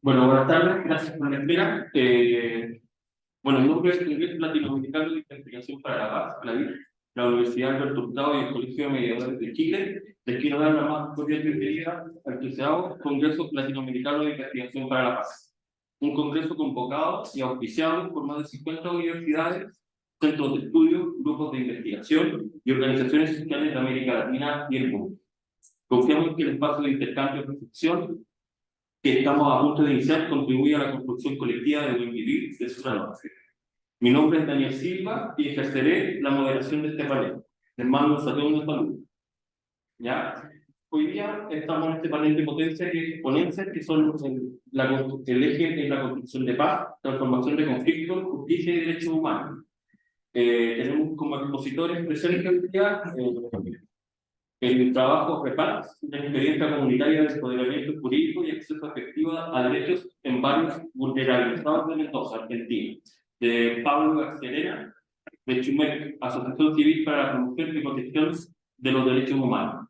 Bueno, buenas tardes, gracias por la espera. Bueno, mi nombre es Congreso Latinoamericano de Investigación para la Paz, la Universidad Alberto Hurtado y el Colegio de Mediadores de Chile. Les quiero dar la más cordial bienvenida al 13º Congreso Latinoamericano de Investigación para la Paz. Un congreso convocado y auspiciado por más de 50 universidades, centros de estudio, grupos de investigación y organizaciones sociales de América Latina y el mundo. Confiamos en que el espacio de intercambio y reflexión que estamos a punto de iniciar contribuye a la construcción colectiva de buen vivir de su norte. Mi nombre es Daniel Silva y ejerceré la moderación de este panel. Les mando un saludo. ¿Ya? Hoy día estamos en este panel de ponencias que son el eje en la construcción de paz, transformación de conflictos, justicia y derechos humanos. Tenemos como expositores presentes hoy día el trabajo PEPAX, de experiencia comunitaria de empoderamiento jurídico y acceso efectivo a derechos en barrios vulnerabilizados de Mendoza, Argentina, de Pablo Garcerena, de Chumec, Asociación Civil para la Promoción y Protección de los Derechos Humanos.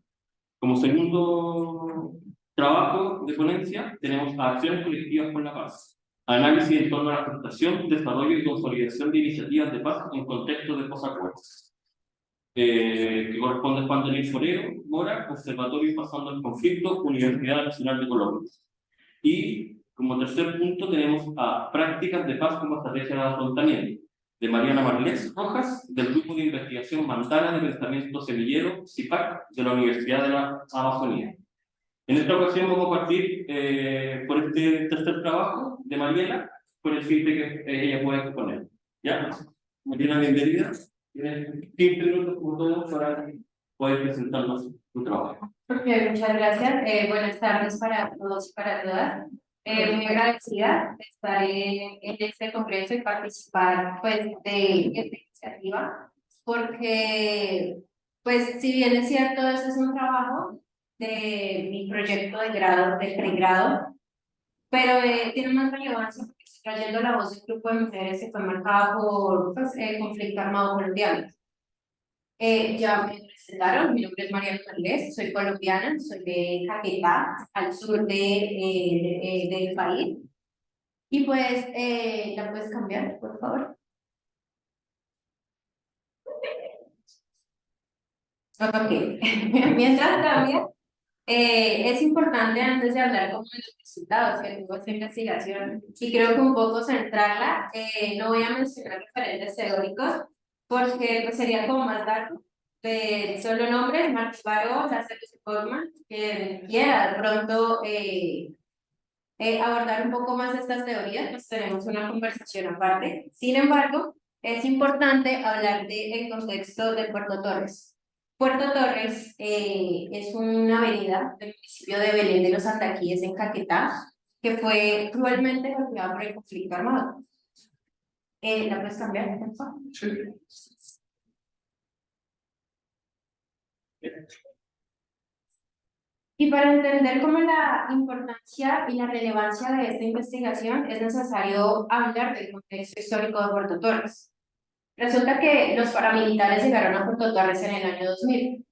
Como segundo trabajo de ponencia, tenemos Acciones Colectivas por la Paz, análisis en torno a la gestación, desarrollo y consolidación de iniciativas de paz en contexto de posacuerdos. Que corresponde a Juan Daniel Forero Mora, Observatorio Pasando el Conflicto, Universidad Nacional de Colombia. Y como tercer punto tenemos a Prácticas de Paz como Estrategia de Afrontamiento, de Mariana Marlés Rojas, del Grupo de Investigación Mantara de Pensamiento Semillero, CIPAC, de la Universidad de la Amazonía. En esta ocasión vamos a partir por este tercer trabajo de Mariela, con el fin de que ella pueda exponer. ¿Ya? Mariela, bienvenida. Tienes 15 minutos como todos para poder presentarnos tu trabajo. Muchas gracias. Buenas tardes para todos y para todas. Muy agradecida de estar en este congreso y participar pues, de esta iniciativa, porque, pues, si bien es cierto, este es un trabajo de mi proyecto de grado, de pregrado, pero tiene más relevancia porque estoy trayendo la voz de un grupo de mujeres que fue marcada por pues, conflicto armado colombiano. Ya me presentaron, mi nombre es Mariana Marlés, soy colombiana, soy de Caquetá, al sur del país. Y pues, ¿la puedes cambiar, por favor? Ok, mientras cambia, es importante antes de hablar como de los resultados que tuvo esta investigación, y creo que un poco centrarla, no voy a mencionar referentes teóricos, porque pues, sería como más largo. Solo nombres, Marx Baró, Lázaro Forman, que quiera de pronto abordar un poco más estas teorías, pues tenemos una conversación aparte. Sin embargo, es importante hablar del contexto de Puerto Torres. Puerto Torres es una avenida del municipio de Belén de los Andaquíes en Caquetá, que fue cruelmente golpeada por el conflicto armado. ¿La puedes cambiar, por favor? Sí. Y para entender cómo la importancia y la relevancia de esta investigación es necesario hablar del contexto histórico de Puerto Torres. Resulta que los paramilitares llegaron a Puerto Torres en el año 2000.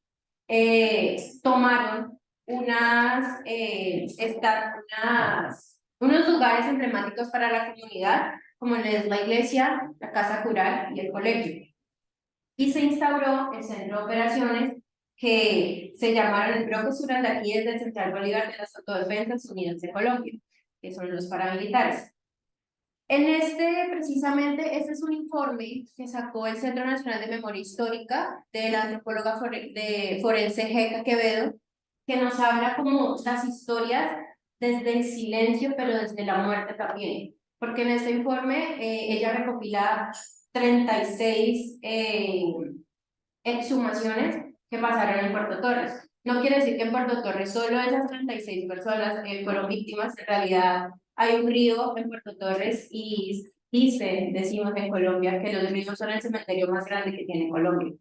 Tomaron unos lugares emblemáticos para la comunidad, como es la iglesia, la casa cural y el colegio. Y se instauró el centro de operaciones que se llamaron el Bloque Sur Andaquíes del Central Bolívar de las Autodefensas Unidas de Colombia, que son los paramilitares. Precisamente, este es un informe que sacó el Centro Nacional de Memoria Histórica de la antropóloga forense Jeca Quevedo, que nos habla como las historias desde el silencio, pero desde la muerte también. Porque en este informe ella recopila 36 exhumaciones que pasaron en Puerto Torres. No quiere decir que en Puerto Torres solo esas 36 personas fueron víctimas, en realidad hay un río en Puerto Torres y decimos en Colombia que los ríos son el cementerio más grande que tiene Colombia,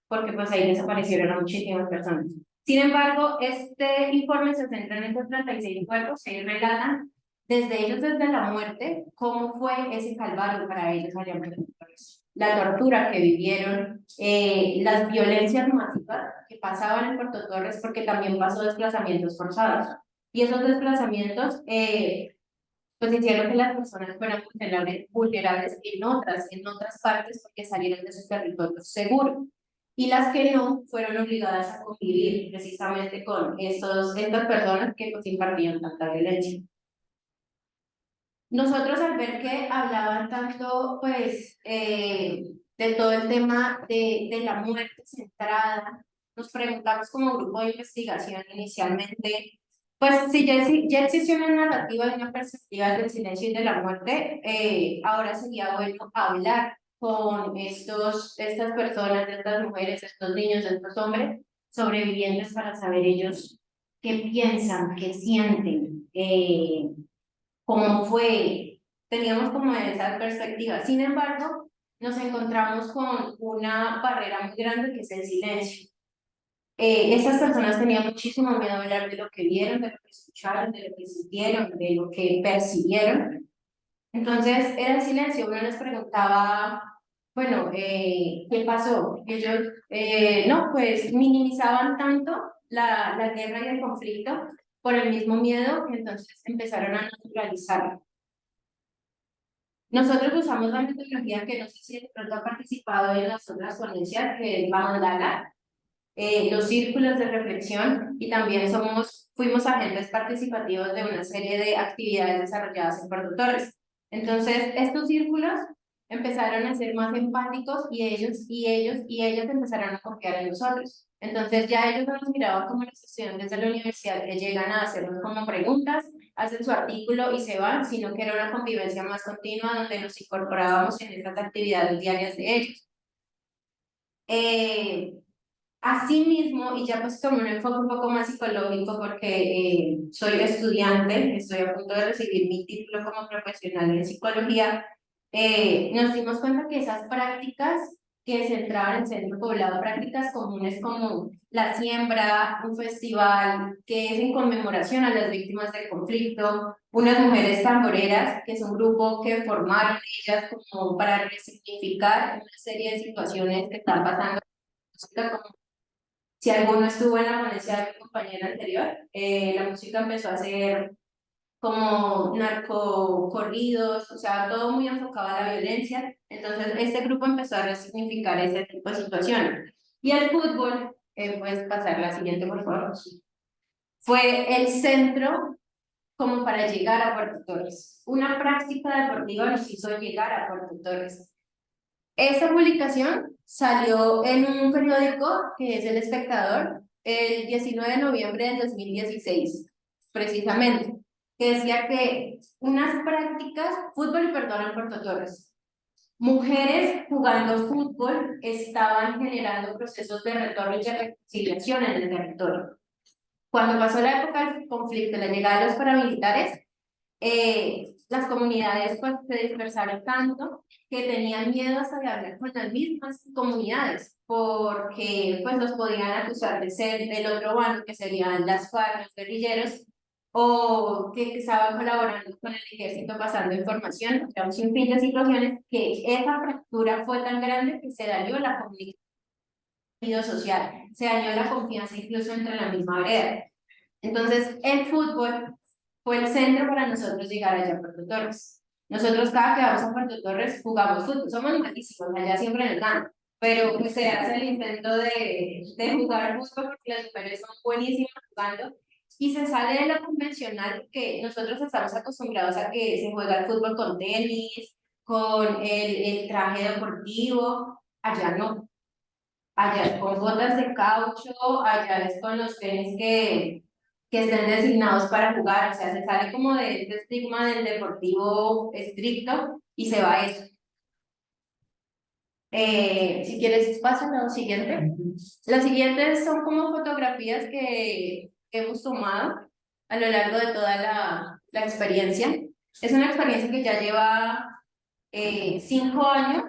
porque pues ahí desaparecieron a muchísimas personas. Sin embargo, este informe se centra en estos 36 cuerpos que relatan desde ellos, desde la muerte, cómo fue ese calvario para ellos allá en Puerto Torres, la tortura que vivieron, las violencias masivas que pasaban en Puerto Torres, porque también pasó desplazamientos forzados. y esos desplazamientos pues hicieron que las personas fueran vulnerables en otras partes porque salieron de su territorio seguro. Y las que no fueron obligadas a convivir precisamente con estas personas que pues impartían tanta violencia. Nosotros al ver que hablaban tanto pues de todo el tema de la muerte centrada, nos preguntamos como grupo de investigación inicialmente, pues si ya existió una narrativa y una perspectiva del silencio y de la muerte, ahora sería bueno hablar con estas personas, estas mujeres, estos niños, estos hombres sobrevivientes para saber ellos qué piensan, qué sienten, cómo fue, teníamos como esa perspectiva. Sin embargo, nos encontramos con una barrera muy grande que es el silencio. Estas personas tenían muchísimo miedo de hablar de lo que vieron, de lo que escucharon, de lo que sintieron, de lo que percibieron. Entonces era el silencio, uno les preguntaba, bueno, ¿qué pasó? Ellos, no, pues minimizaban tanto la guerra y el conflicto por el mismo miedo que entonces empezaron a naturalizarlo. Nosotros usamos la metodología que no sé si de pronto ha participado en las otras ponencias, que es la mandala, los círculos de reflexión, y también fuimos agentes participativos de una serie de actividades desarrolladas en Puerto Torres. Entonces, estos círculos empezaron a ser más empáticos y ellas empezaron a confiar en nosotros. Entonces, ya ellos no nos miraban como los estudiantes de la universidad que llegan a hacernos como preguntas, hacen su artículo y se van, sino que era una convivencia más continua donde nos incorporábamos en estas actividades diarias de ellos. Asimismo, y ya pues como un enfoque un poco más psicológico, porque soy estudiante, estoy a punto de recibir mi título como profesional en psicología, nos dimos cuenta que esas prácticas que se entraban en centro poblado, prácticas comunes como la siembra, un festival que es en conmemoración a las víctimas del conflicto, unas mujeres tamboreras, que es un grupo que formaron ellas como para resignificar una serie de situaciones que están pasando, como si alguno estuvo en la ponencia de mi compañera anterior, la música empezó a ser como narcocorridos, o sea, todo muy enfocado a la violencia. Entonces, este grupo empezó a resignificar ese tipo de situaciones. Y el fútbol, puedes pasar la siguiente, por favor, fue el centro como para llegar a Puerto Torres. Una práctica deportiva nos hizo llegar a Puerto Torres. Esta publicación salió en un periódico que es El Espectador el 19 de noviembre del 2016, precisamente, que decía que unas prácticas, fútbol y perdón en Puerto Torres, mujeres jugando fútbol estaban generando procesos de retorno y de reconciliación en el territorio. Cuando pasó la época del conflicto, la llegada de los paramilitares, las comunidades pues se dispersaron tanto que tenían miedo hasta de hablar con las mismas comunidades porque pues los podían acusar de ser del otro bando, que serían las FARC, los guerrilleros, o que estaban colaborando con el ejército pasando información. O sea, un sinfín de situaciones que esa fractura fue tan grande que se dañó la comunicación social, se dañó la confianza incluso entre la misma vereda. Entonces, el fútbol fue el centro para nosotros llegar allá a Puerto Torres. Nosotros cada que vamos a Puerto Torres jugamos fútbol, somos malísimos, allá siempre nos ganan, pero pues se hace el intento de jugar fútbol porque las mujeres son buenísimas jugando y se sale de lo convencional que nosotros estamos acostumbrados a que se juega el fútbol con tenis, con el traje deportivo, allá no. Allá es con botas de caucho, allá es con los tenis que estén designados para jugar, o sea, se sale como de este estigma del deportivo estricto y se va a eso. Si quieres, paso a lo siguiente. Las siguientes son como fotografías que hemos tomado a lo largo de toda la experiencia. Es una experiencia que ya lleva 5 años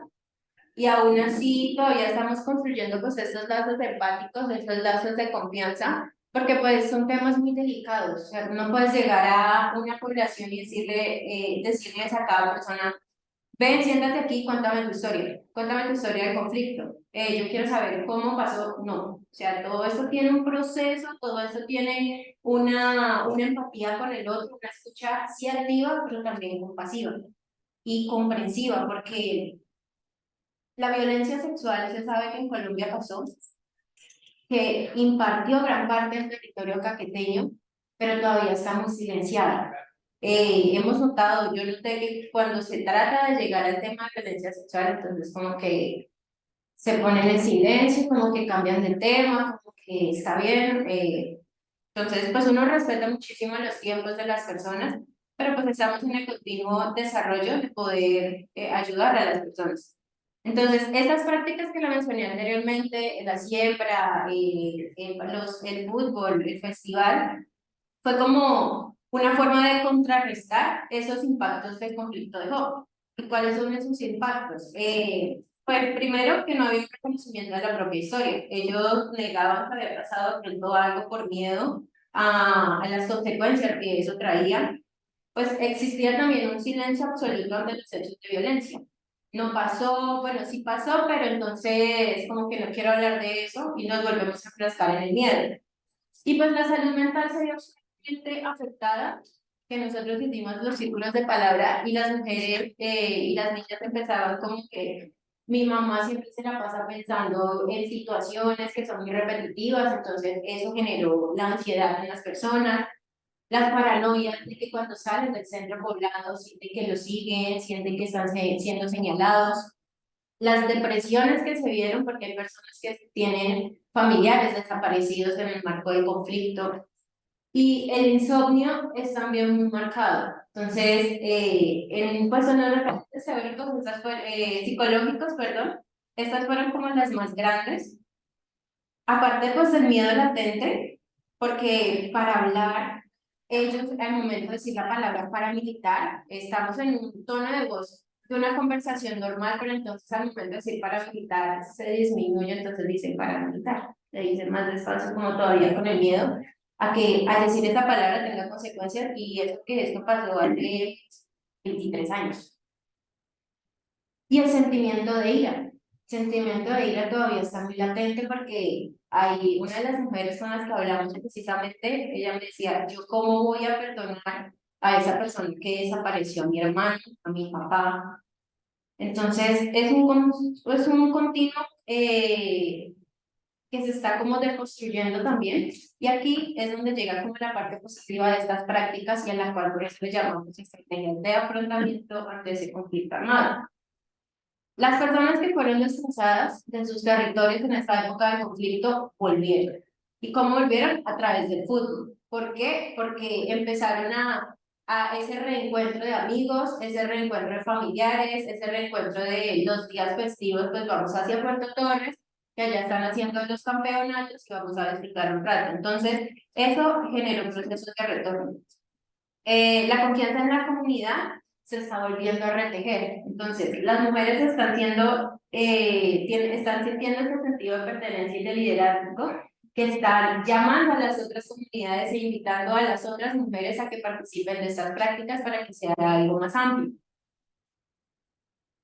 y aún así todavía estamos construyendo pues estos lazos empáticos, estos lazos de confianza, porque pues son temas muy delicados, o sea, no puedes llegar a una población y decirles a cada persona, ven, siéntate aquí, cuéntame tu historia de conflicto. Yo quiero saber cómo pasó, no, o sea, todo esto tiene un proceso, todo esto tiene una empatía con el otro, una escucha sí activa, pero también compasiva y comprensiva, porque la violencia sexual se sabe que en Colombia pasó, que impartió gran parte del territorio caqueteño, pero todavía está muy silenciada. Hemos notado, yo noté que cuando se trata de llegar al tema de violencia sexual, entonces como que se ponen en silencio, como que cambian de tema, como que está bien. Entonces, pues uno respeta muchísimo los tiempos de las personas, pero pues estamos en el continuo desarrollo de poder ayudar a las personas. Entonces, estas prácticas que la mencioné anteriormente, la siembra, el fútbol, el festival, fue como una forma de contrarrestar esos impactos del conflicto de Job. ¿Y cuáles son esos impactos? Pues primero que no había un reconocimiento de la propia historia. Ellos negaban que había pasado de pronto algo por miedo a las consecuencias que eso traía. Pues existía también un silencio absoluto ante los hechos de violencia. No pasó, bueno, sí pasó, pero entonces como que no quiero hablar de eso y nos volvemos a enfrascar en el miedo. Y pues la salud mental se vio sumamente afectada, que nosotros hicimos los círculos de palabra y las mujeres y las niñas empezaban como que mi mamá siempre se la pasa pensando en situaciones que son muy repetitivas, entonces eso generó la ansiedad en las personas, las paranoias de que cuando salen del centro poblado sienten que los siguen, sienten que están siendo señalados, las depresiones que se vieron, porque hay personas que tienen familiares desaparecidos en el marco del conflicto, y el insomnio es también muy marcado. Entonces, pues en los reportes severos, psicológicos, perdón, estas fueron como las más grandes. Aparte, pues el miedo latente, porque para hablar, ellos al momento de decir la palabra paramilitar, estamos en un tono de voz de una conversación normal, pero entonces al momento de decir paramilitar se disminuye, entonces dicen paramilitar, le dicen más despacio, como todavía con el miedo a que al decir esa palabra tenga consecuencias, y eso que esto pasó hace 23 años. Y el sentimiento de ira todavía está muy latente porque hay una de las mujeres con las que hablamos precisamente, ella me decía, yo cómo voy a perdonar a esa persona que desapareció a mi hermano, a mi papá. Entonces es un continuo que se está como deconstruyendo también, y aquí es donde llega como la parte positiva de estas prácticas y a la cual por eso le llamamos estrategias de afrontamiento ante ese conflicto armado. Las personas que fueron desplazadas de sus territorios en esta época de conflicto volvieron. ¿Y cómo volvieron? A través del fútbol. ¿Por qué? Porque empezaron a ese reencuentro de amigos, ese reencuentro de familiares, ese reencuentro de los días festivos, pues vamos hacia Puerto Torres, que allá están haciendo los campeonatos y vamos a disfrutar un rato. Entonces, eso generó procesos de retorno. La confianza en la comunidad se está volviendo a retejer. Entonces, las mujeres están están sintiendo ese sentido de pertenencia y de liderazgo, que están llamando a las otras comunidades e invitando a las otras mujeres a que participen de estas prácticas para que sea algo más amplio.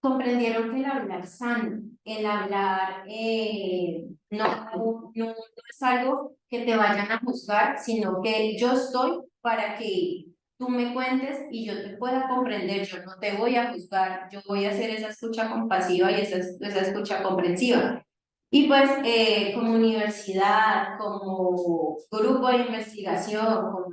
Comprendieron que el hablar sano, el hablar no es algo que te vayan a juzgar, sino que yo estoy para que tú me cuentes y yo te pueda comprender, yo no te voy a juzgar, yo voy a hacer esa escucha compasiva y esa escucha comprensiva. Y pues como universidad, como grupo de investigación, como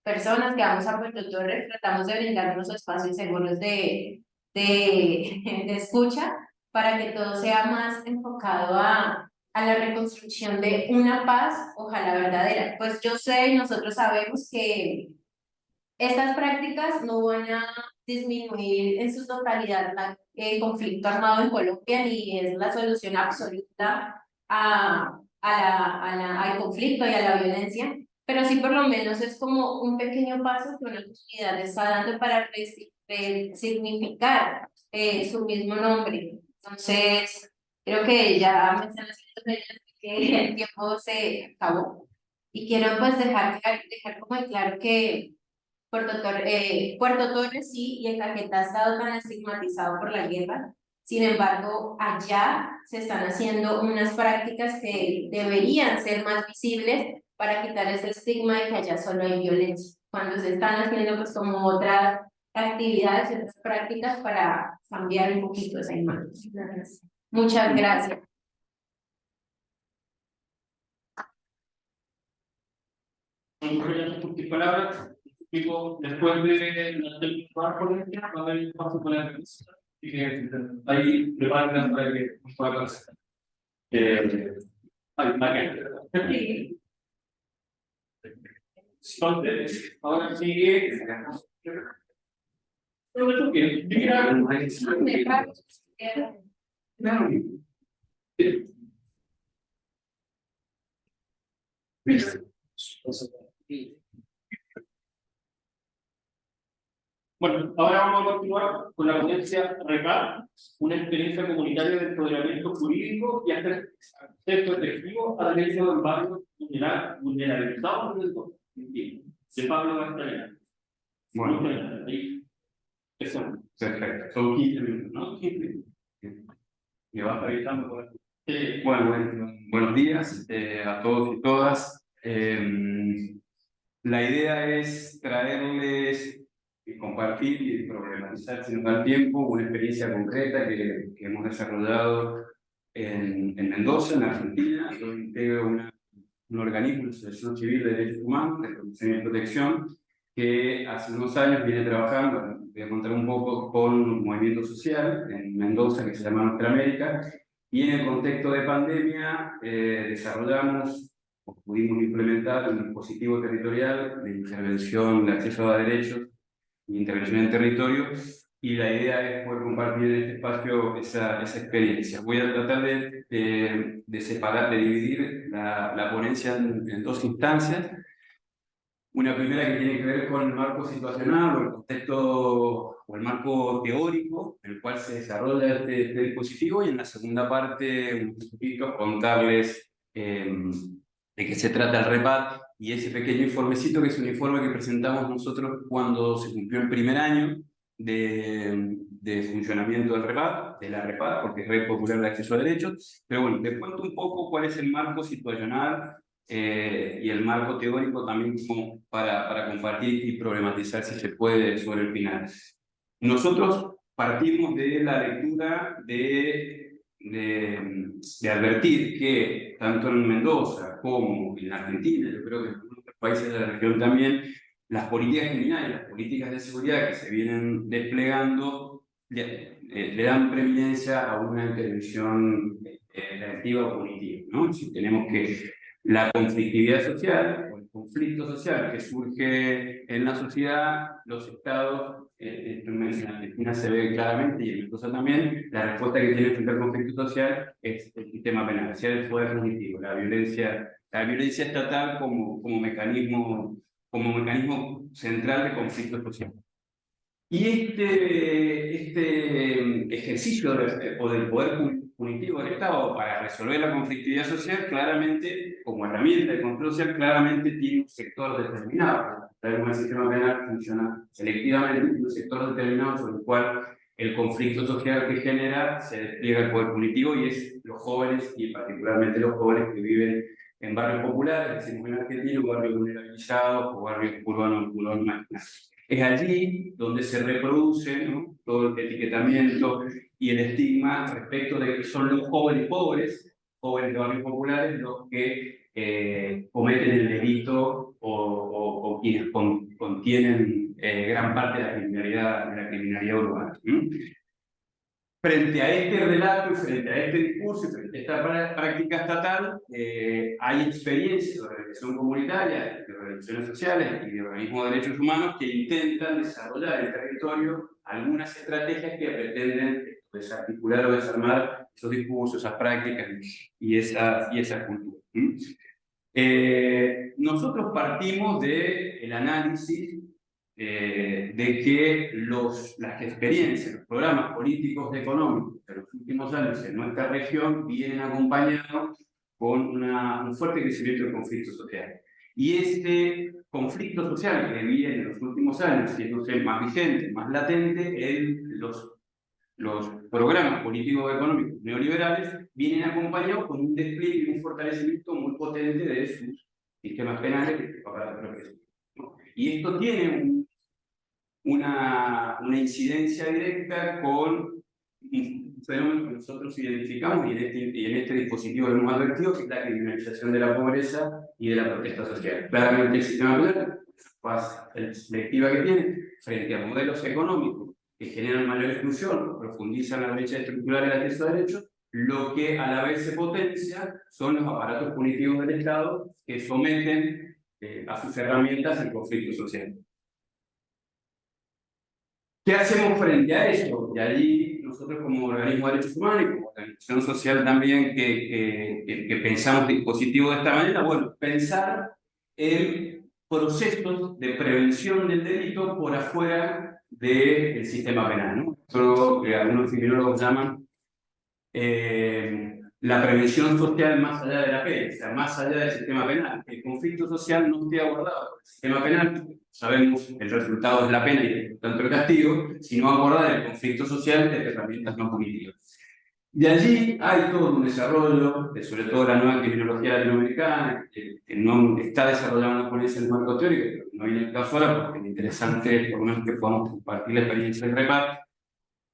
personas que vamos a Puerto Torres, tratamos de brindar unos espacios seguros de escucha para que todo sea más enfocado a la reconstrucción de una paz, ojalá verdadera. Pues yo sé y nosotros sabemos que estas prácticas no van a disminuir en su totalidad el conflicto armado en Colombia, ni es la solución absoluta al conflicto y a la violencia, pero sí por lo menos es como un pequeño paso que una comunidad está dando para resignificar su mismo nombre. Entonces, creo que ya me están haciendo señas de que el tiempo se acabó. Y quiero pues dejar como claro que Puerto Torres sí, y el Caquetá ha estado tan estigmatizado por la guerra. Sin embargo, allá se están haciendo unas prácticas que deberían ser más visibles para quitar ese estigma de que allá solo hay violencia. Cuando se están haciendo pues como otras actividades y otras prácticas para cambiar un poquito esa imagen. Muchas gracias. Muchas gracias por tus palabras. Digo, después de la ponencia, va a haber espacio para la revista. Así que ahí prepárenla para que pueda pasar. María. Sí. Entonces, ahora sigue. Pero que bueno, ahora vamos a continuar con la ponencia REPAR, una experiencia comunitaria de empoderamiento jurídico y acceso efectivo a derechos del barrio vulnerabilizados por el COVID, de Pablo Magdalena. Bueno, Ahí. Eso. perfecto. Son 15 minutos, ¿no? 15 minutos. Me vas revisando por aquí. Sí. Buenos días a todos y todas. La idea es traerles y compartir y problematizar, si nos da el tiempo, una experiencia concreta que hemos desarrollado en Mendoza, en Argentina. Yo integro un organismo, una asociación civil de derechos humanos, de promoción y protección, que hace unos años viene trabajando, voy a contar un poco, con un movimiento social en Mendoza que se llama Nuestra América, y en el contexto de pandemia desarrollamos o pudimos implementar un dispositivo territorial de intervención de acceso a derechos y intervención en territorio, y la idea es poder compartir en este espacio esa experiencia. Voy a tratar de separar, de dividir la ponencia en dos instancias. Una primera que tiene que ver con el marco situacional o el contexto o el marco teórico en el cual se desarrolla este dispositivo, y en la segunda parte un poquito contarles de qué se trata el REPAD y ese pequeño informecito que es un informe que presentamos nosotros cuando se cumplió el primer año de funcionamiento del REPAD, de la REPAD, porque es Red Popular de Acceso a Derechos. Pero bueno, les cuento un poco cuál es el marco situacional y el marco teórico también como para compartir y problematizar, si se puede, sobre el final. Nosotros partimos de la lectura de advertir que tanto en Mendoza como en Argentina, yo creo que en otros países de la región también, las políticas criminales, las políticas de seguridad que se vienen desplegando le dan preeminencia a una intervención reactiva o punitiva, ¿no? Si tenemos que la conflictividad social o el conflicto social que surge en la sociedad, los estados, en Argentina se ve claramente y en Mendoza también, la respuesta que tiene frente al conflicto social es el sistema penal, sea el poder punitivo, la violencia estatal como mecanismo central de conflicto social. Y este ejercicio del poder punitivo del Estado para resolver la conflictividad social, claramente, como herramienta de control social, claramente tiene un sector determinado. El sistema penal funciona selectivamente, tiene un sector determinado sobre el cual el conflicto social que genera se despliega el poder punitivo, y es los jóvenes, y particularmente los jóvenes que viven en barrios populares, decimos en Argentina, barrios vulnerabilizados o barrios urbanos marginados. Es allí donde se reproduce, ¿no?, todo el etiquetamiento y el estigma respecto de que son los jóvenes pobres, jóvenes de barrios populares, los que cometen el delito o quienes contienen gran parte de la criminalidad urbana. Frente a este relato y frente a este discurso y frente a esta práctica estatal, hay experiencias de organización comunitaria, de organizaciones sociales y de organismos de derechos humanos que intentan desarrollar en el territorio algunas estrategias que pretenden desarticular o desarmar esos discursos, esas prácticas y esa cultura. Nosotros partimos del análisis de que las experiencias, los programas políticos y económicos de los últimos años en nuestra región vienen acompañados con un fuerte crecimiento del conflicto social. Y este conflicto social que viene en los últimos años, siéndose más vigente, más latente, los programas políticos económicos neoliberales vienen acompañados con un despliegue y un fortalecimiento muy potente de sus sistemas penales para la represión, ¿no? Y esto tiene una incidencia directa con un fenómeno que nosotros identificamos y en este dispositivo lo hemos advertido, que es la criminalización de la pobreza y de la protesta social. Claramente el sistema penal, la selectiva que tiene, frente a modelos económicos que generan mayor exclusión, profundizan la brecha estructural del acceso a derechos, lo que a la vez se potencia son los aparatos punitivos del Estado que someten a sus herramientas el conflicto social. ¿Qué hacemos frente a eso? Y allí nosotros como organismo de derechos humanos y como organización social también que pensamos dispositivos de esta manera, bueno, pensar en procesos de prevención del delito por afuera del sistema penal, ¿no? Eso que algunos criminólogos llaman la prevención social más allá de la pena, o sea, más allá del sistema penal. El conflicto social no esté abordado por el sistema penal, sabemos el resultado es la pena y tanto el castigo, sino abordar el conflicto social de herramientas no punitivas. De allí hay todo un desarrollo, sobre todo la nueva criminología latinoamericana, que no está desarrollando una ponencia en el marco teórico, pero no viene el caso ahora porque es interesante por lo menos que podamos compartir la experiencia del REPAC.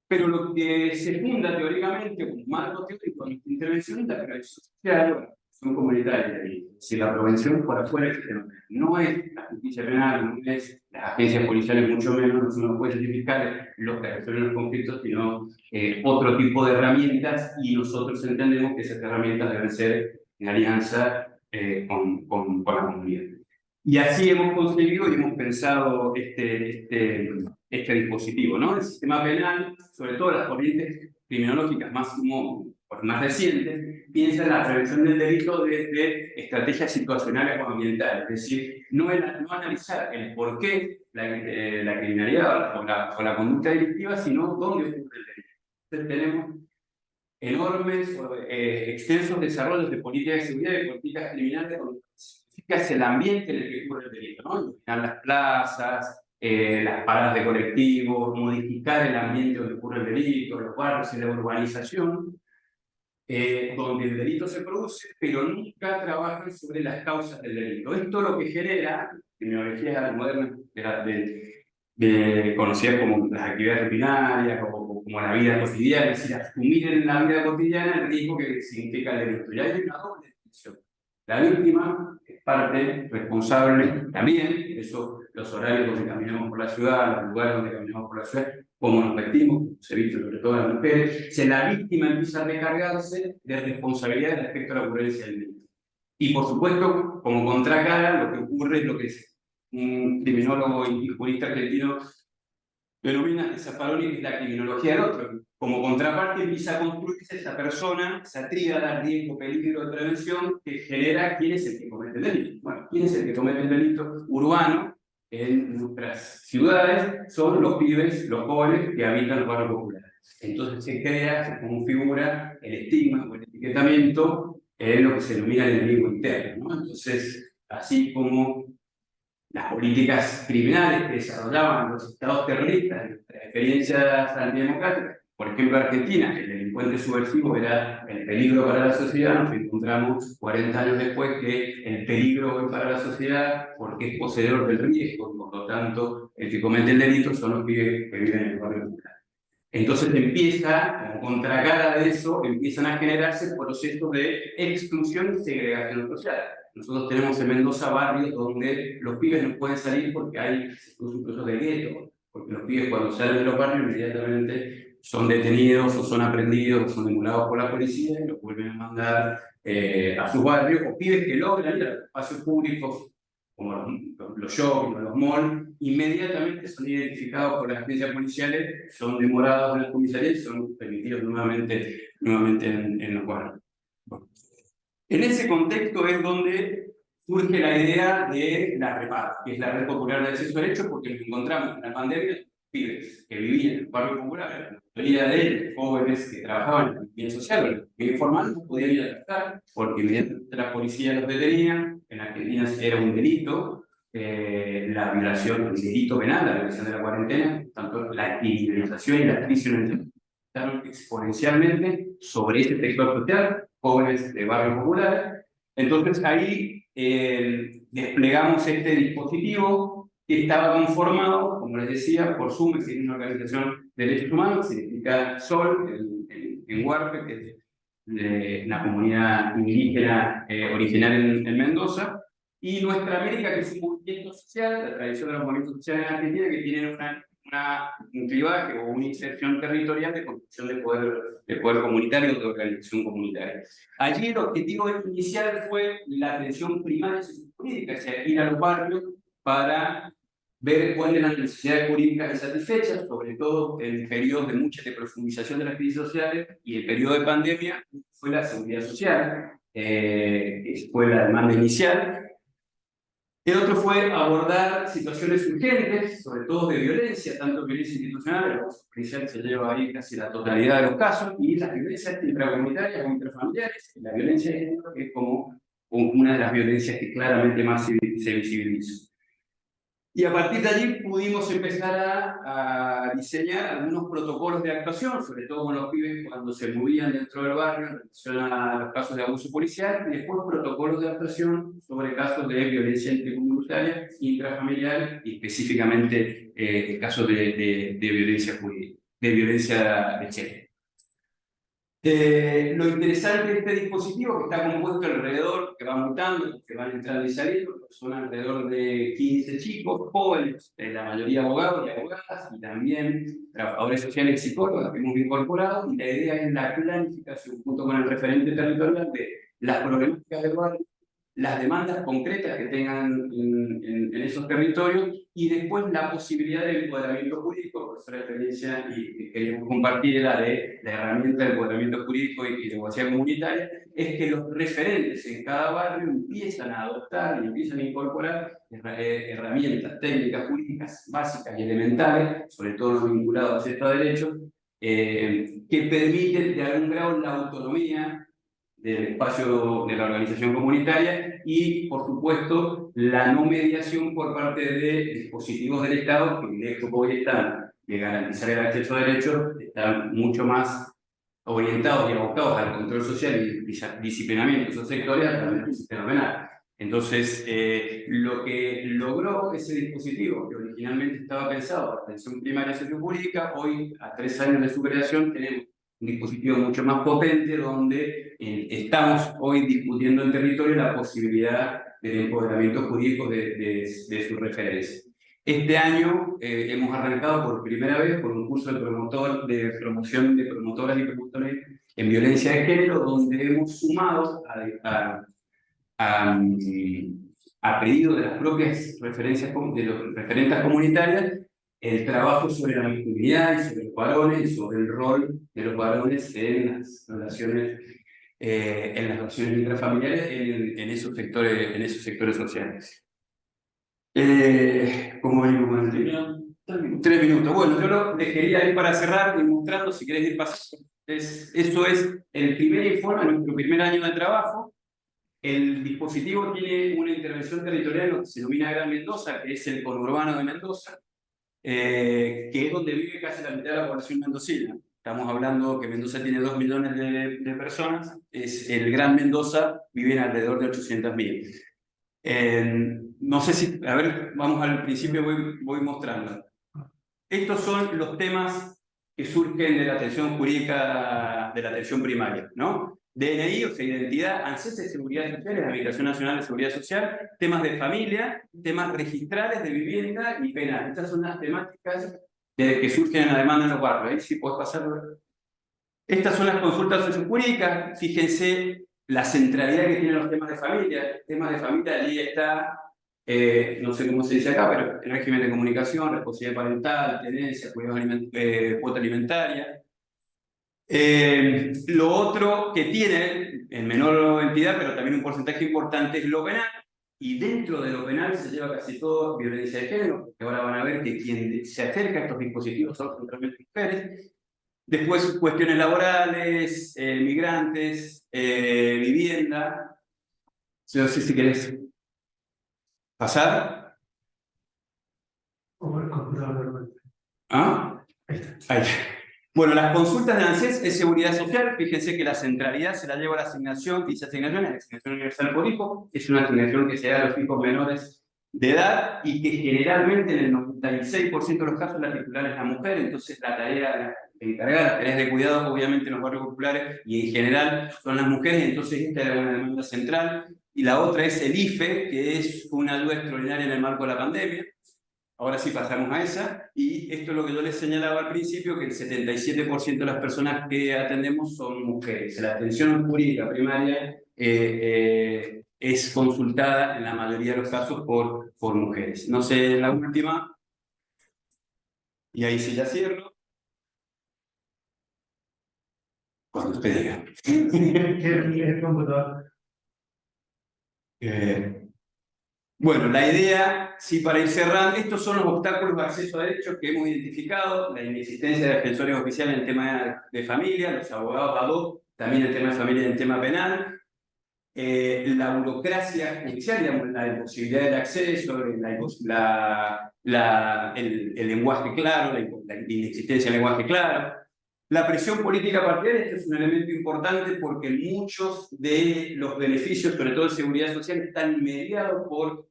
Pero lo que se funda teóricamente como marco teórico de intervención es la prevención social, la prevención comunitaria, y si la prevención por afuera del sistema penal. No es la justicia penal, no es las agencias policiales, mucho menos, no puede justificar los que resuelven los conflictos, sino otro tipo de herramientas, y nosotros entendemos que esas herramientas deben ser en alianza con la comunidad. Y así hemos concebido y hemos pensado este dispositivo, ¿no? El sistema penal, sobre todo las corrientes criminológicas más recientes, piensa en la prevención del delito desde estrategias situacionales o ambientales, es decir, no analizar el por qué la criminalidad o la conducta delictiva, sino dónde ocurre el delito. Entonces tenemos enormes, extensos desarrollos de políticas de seguridad y políticas criminales donde es el ambiente en el que ocurre el delito, ¿no? Iluminar las plazas, las paradas de colectivos, modificar el ambiente donde ocurre el delito, los barrios y la urbanización, donde el delito se produce, pero nunca trabajan sobre las causas del delito. Esto lo que genera, criminología moderna conocidas como las actividades rutinarias, como la vida cotidiana, es decir, asumir en la vida cotidiana el riesgo que significa el delito. Y hay una doble dimensión. La víctima es parte responsable también, eso, los horarios donde caminamos por la ciudad, los lugares donde caminamos por la ciudad, cómo nos vestimos, se viste sobre todo las mujeres, si la víctima empieza a recargarse de responsabilidad respecto a la ocurrencia del delito. Y por supuesto, como contracara, lo que ocurre es lo que un criminólogo y jurista argentino denomina Zaffaroni, que es la criminología del otro. Como contraparte empieza a construirse esa persona, esa tríada, riesgo, peligro de prevención, que genera quién es el que comete el delito. Bueno, quién es el que comete el delito urbano en nuestras ciudades, son los pibes, los jóvenes que habitan los barrios populares. Entonces se crea, se configura el estigma o el etiquetamiento en lo que se denomina el enemigo interno, ¿no? Entonces, así como las políticas criminales que desarrollaban los estados terroristas, las experiencias antidemocráticas, por ejemplo, Argentina, el delincuente subversivo era el peligro para la sociedad, nos encontramos 40 años después que el peligro es para la sociedad porque es poseedor del riesgo, por lo tanto, el que comete el delito son los pibes que viven en el barrio popular. Entonces empieza, como contracara de eso, empiezan a generarse procesos de exclusión y segregación social. Nosotros tenemos en Mendoza barrios donde los pibes no pueden salir porque hay procesos de gueto, porque los pibes cuando salen de los barrios inmediatamente son detenidos o son aprendidos o son emulados por la policía y los vuelven a mandar a sus barrios, o pibes que logran ir a los espacios públicos como los shopping o los malls, inmediatamente son identificados por las agencias policiales, son demorados en las comisarías y son permitidos nuevamente en los barrios. Bueno. En ese contexto es donde surge la idea de la REPAC, que es la Red Popular de Acceso a Derechos, porque nos encontramos en la pandemia pibes que vivían en el barrio popular, la mayoría de ellos jóvenes que trabajaban en la economía social o en la economía informal, no podían ir a trabajar porque inmediatamente la policía los detenía, en Argentina era un delito, la violación, el delito penal, la violación de la cuarentena, tanto la criminalización y la prisionerización estaban exponencialmente sobre este sector social, jóvenes de barrios populares. Entonces ahí desplegamos este dispositivo que estaba conformado, como les decía, por SUME, que es una organización de derechos humanos, significa Sol, en Huarpe, que es una comunidad indígena originaria en Mendoza, y Nuestra América, que es un movimiento social, la tradición de los movimientos sociales en Argentina, que tiene un clivaje o una inserción territorial de construcción de poder comunitario, de organización comunitaria. Allí el objetivo inicial fue la atención primaria jurídica, o sea, ir a los barrios para ver cuáles eran las necesidades jurídicas insatisfechas, sobre todo en periodos de mucha profundización de las crisis sociales, y el periodo de pandemia fue la seguridad social, fue la demanda inicial. El otro fue abordar situaciones urgentes, sobre todo de violencia, tanto violencia institucional, la policial se lleva ahí casi la totalidad de los casos, y las violencias intracomunitarias o intrafamiliares, la violencia de género, que es como una de las violencias que claramente más se visibiliza. Y a partir de allí pudimos empezar a diseñar algunos protocolos de actuación, sobre todo con los pibes cuando se movían dentro del barrio en relación a los casos de abuso policial, y después protocolos de actuación sobre casos de violencia intercomunitaria, intrafamiliar, y específicamente casos de violencia jurídica, de violencia de género. Lo interesante de este dispositivo, que está compuesto alrededor, que va mutando, que van entrando y saliendo, son alrededor de 15 chicos jóvenes, la mayoría abogados y abogadas, y también trabajadores sociales y psicólogos que hemos incorporado, y la idea es la planificación, junto con el referente territorial, de las problemáticas del barrio, las demandas concretas que tengan en esos territorios, y después la posibilidad de empoderamiento jurídico. Nuestra experiencia, y queremos compartir la de la herramienta de empoderamiento jurídico y de abogacía comunitaria, es que los referentes en cada barrio empiezan a adoptar y empiezan a incorporar herramientas técnicas jurídicas básicas y elementales, sobre todo los vinculados a estos derechos, que permiten de algún grado la autonomía del espacio de la organización comunitaria, y, por supuesto, la no mediación por parte de dispositivos del Estado, que lejos hoy están de garantizar el acceso a derechos, están mucho más orientados y abocados al control social y disciplinamiento de esos sectores a través del sistema penal. Entonces, lo que logró ese dispositivo, que originalmente estaba pensado para atención primaria sociojurídica, hoy, a 3 años de su creación, tenemos un dispositivo mucho más potente, donde estamos hoy discutiendo en territorio la posibilidad del empoderamiento jurídico de su referencia. Este año hemos arrancado por primera vez con un curso de promoción de promotoras y promotores en violencia de género, donde hemos sumado a pedido de las propias referencias de los referentes comunitarias, el trabajo sobre la masculinidad y sobre los varones, y sobre el rol de los varones en las relaciones intrafamiliares en esos sectores sociales. ¿Cómo venimos con el tiempo? 3 minutos. Bueno, yo les quería ir para cerrar y mostrando, si querés ir pasando. Eso es el primer informe, nuestro primer año de trabajo. El dispositivo tiene una intervención territorial, lo que se denomina Gran Mendoza, que es el conurbano de Mendoza, que es donde vive casi la mitad de la población mendocina. Estamos hablando que Mendoza tiene 2 millones de personas, el Gran Mendoza viven alrededor de 800.000. No sé si, a ver, vamos al principio, voy mostrando. Estos son los temas que surgen de la atención jurídica, de la atención primaria, ¿no? DNI, o sea, identidad, ANSES de Seguridad Social, la Administración Nacional de Seguridad Social, temas de familia, temas registrales de vivienda y penal. Estas son las temáticas que surgen en la demanda en los barrios. Ahí sí puedes pasarlo. Estas son las consultas sociojurídicas. Fíjense la centralidad que tienen los temas de familia. Temas de familia, allí está, no sé cómo se dice acá, pero el régimen de comunicación, responsabilidad parental, tenencia, cuota alimentaria. Lo otro que tiene, en menor entidad, pero también un porcentaje importante, es lo penal, y dentro de lo penal se lleva casi todo violencia de género, que ahora van a ver que quien se acerca a estos dispositivos son centralmente mujeres. Después, cuestiones laborales, migrantes, vivienda. No sé si querés ¿Pasar? ¿Ah? Ahí. Bueno, las consultas de ANSES es seguridad social. Fíjense que la centralidad se la lleva a la asignación, dice asignación, la asignación universal por hijo. Es una asignación que se da a los hijos menores de edad y que generalmente en el 96% de los casos la titular es la mujer. Entonces la tarea encargada, las tareas de cuidado obviamente en los barrios populares y en general son las mujeres. Entonces esta era una demanda central. Y la otra es el IFE, que es una ayuda extraordinaria en el marco de la pandemia. Ahora sí pasamos a esa, y esto es lo que yo les señalaba al principio, que el 77% de las personas que atendemos son mujeres. La atención jurídica primaria es consultada en la mayoría de los casos por mujeres. No sé, la última, y ahí sí ya cierro. Cuando usted diga. El computador. Bueno, la idea, sí, para ir cerrando, estos son los obstáculos de acceso a derechos que hemos identificado: la inexistencia de defensores oficiales en el tema de familia, los abogados ad hoc, también el tema de familia y el tema penal, la burocracia judicial, digamos, la imposibilidad del acceso, el lenguaje claro, la inexistencia del lenguaje claro. La presión política partidaria, este es un elemento importante porque muchos de los beneficios, sobre todo de seguridad social, están mediados por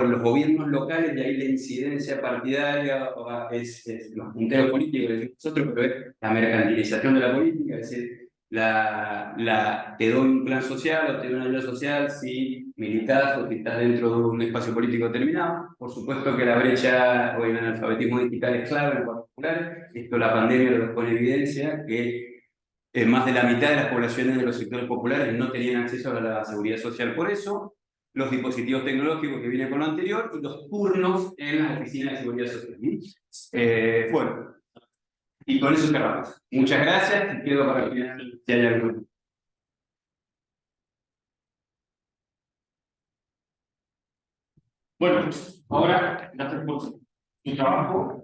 los gobiernos locales, de ahí la incidencia partidaria es los punteros políticos, decimos nosotros, pero es la mercantilización de la política, es decir, te doy un plan social o te doy una ayuda social si militas o si estás dentro de un espacio político determinado. Por supuesto que la brecha o el analfabetismo digital es clave en particular. Esto la pandemia lo pone en evidencia, que más de la mitad de las poblaciones de los sectores populares no tenían acceso a la seguridad social por eso. Los dispositivos tecnológicos que vienen con lo anterior y los turnos en las oficinas de seguridad social. Bueno, y con eso cerramos. Muchas gracias y quedo para el final si hay algo. Bueno, ahora, gracias por su trabajo.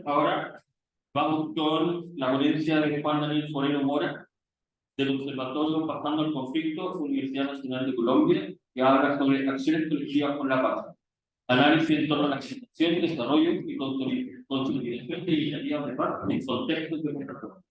Ahora vamos con la ponencia de Juan Daniel Moreno Mora, del Observatorio Pasando el Conflicto, Universidad Nacional de Colombia, que habla sobre acciones colectivas por la paz, análisis en torno a la aceptación, desarrollo y consolidación de iniciativas de paz en contextos de conflicto.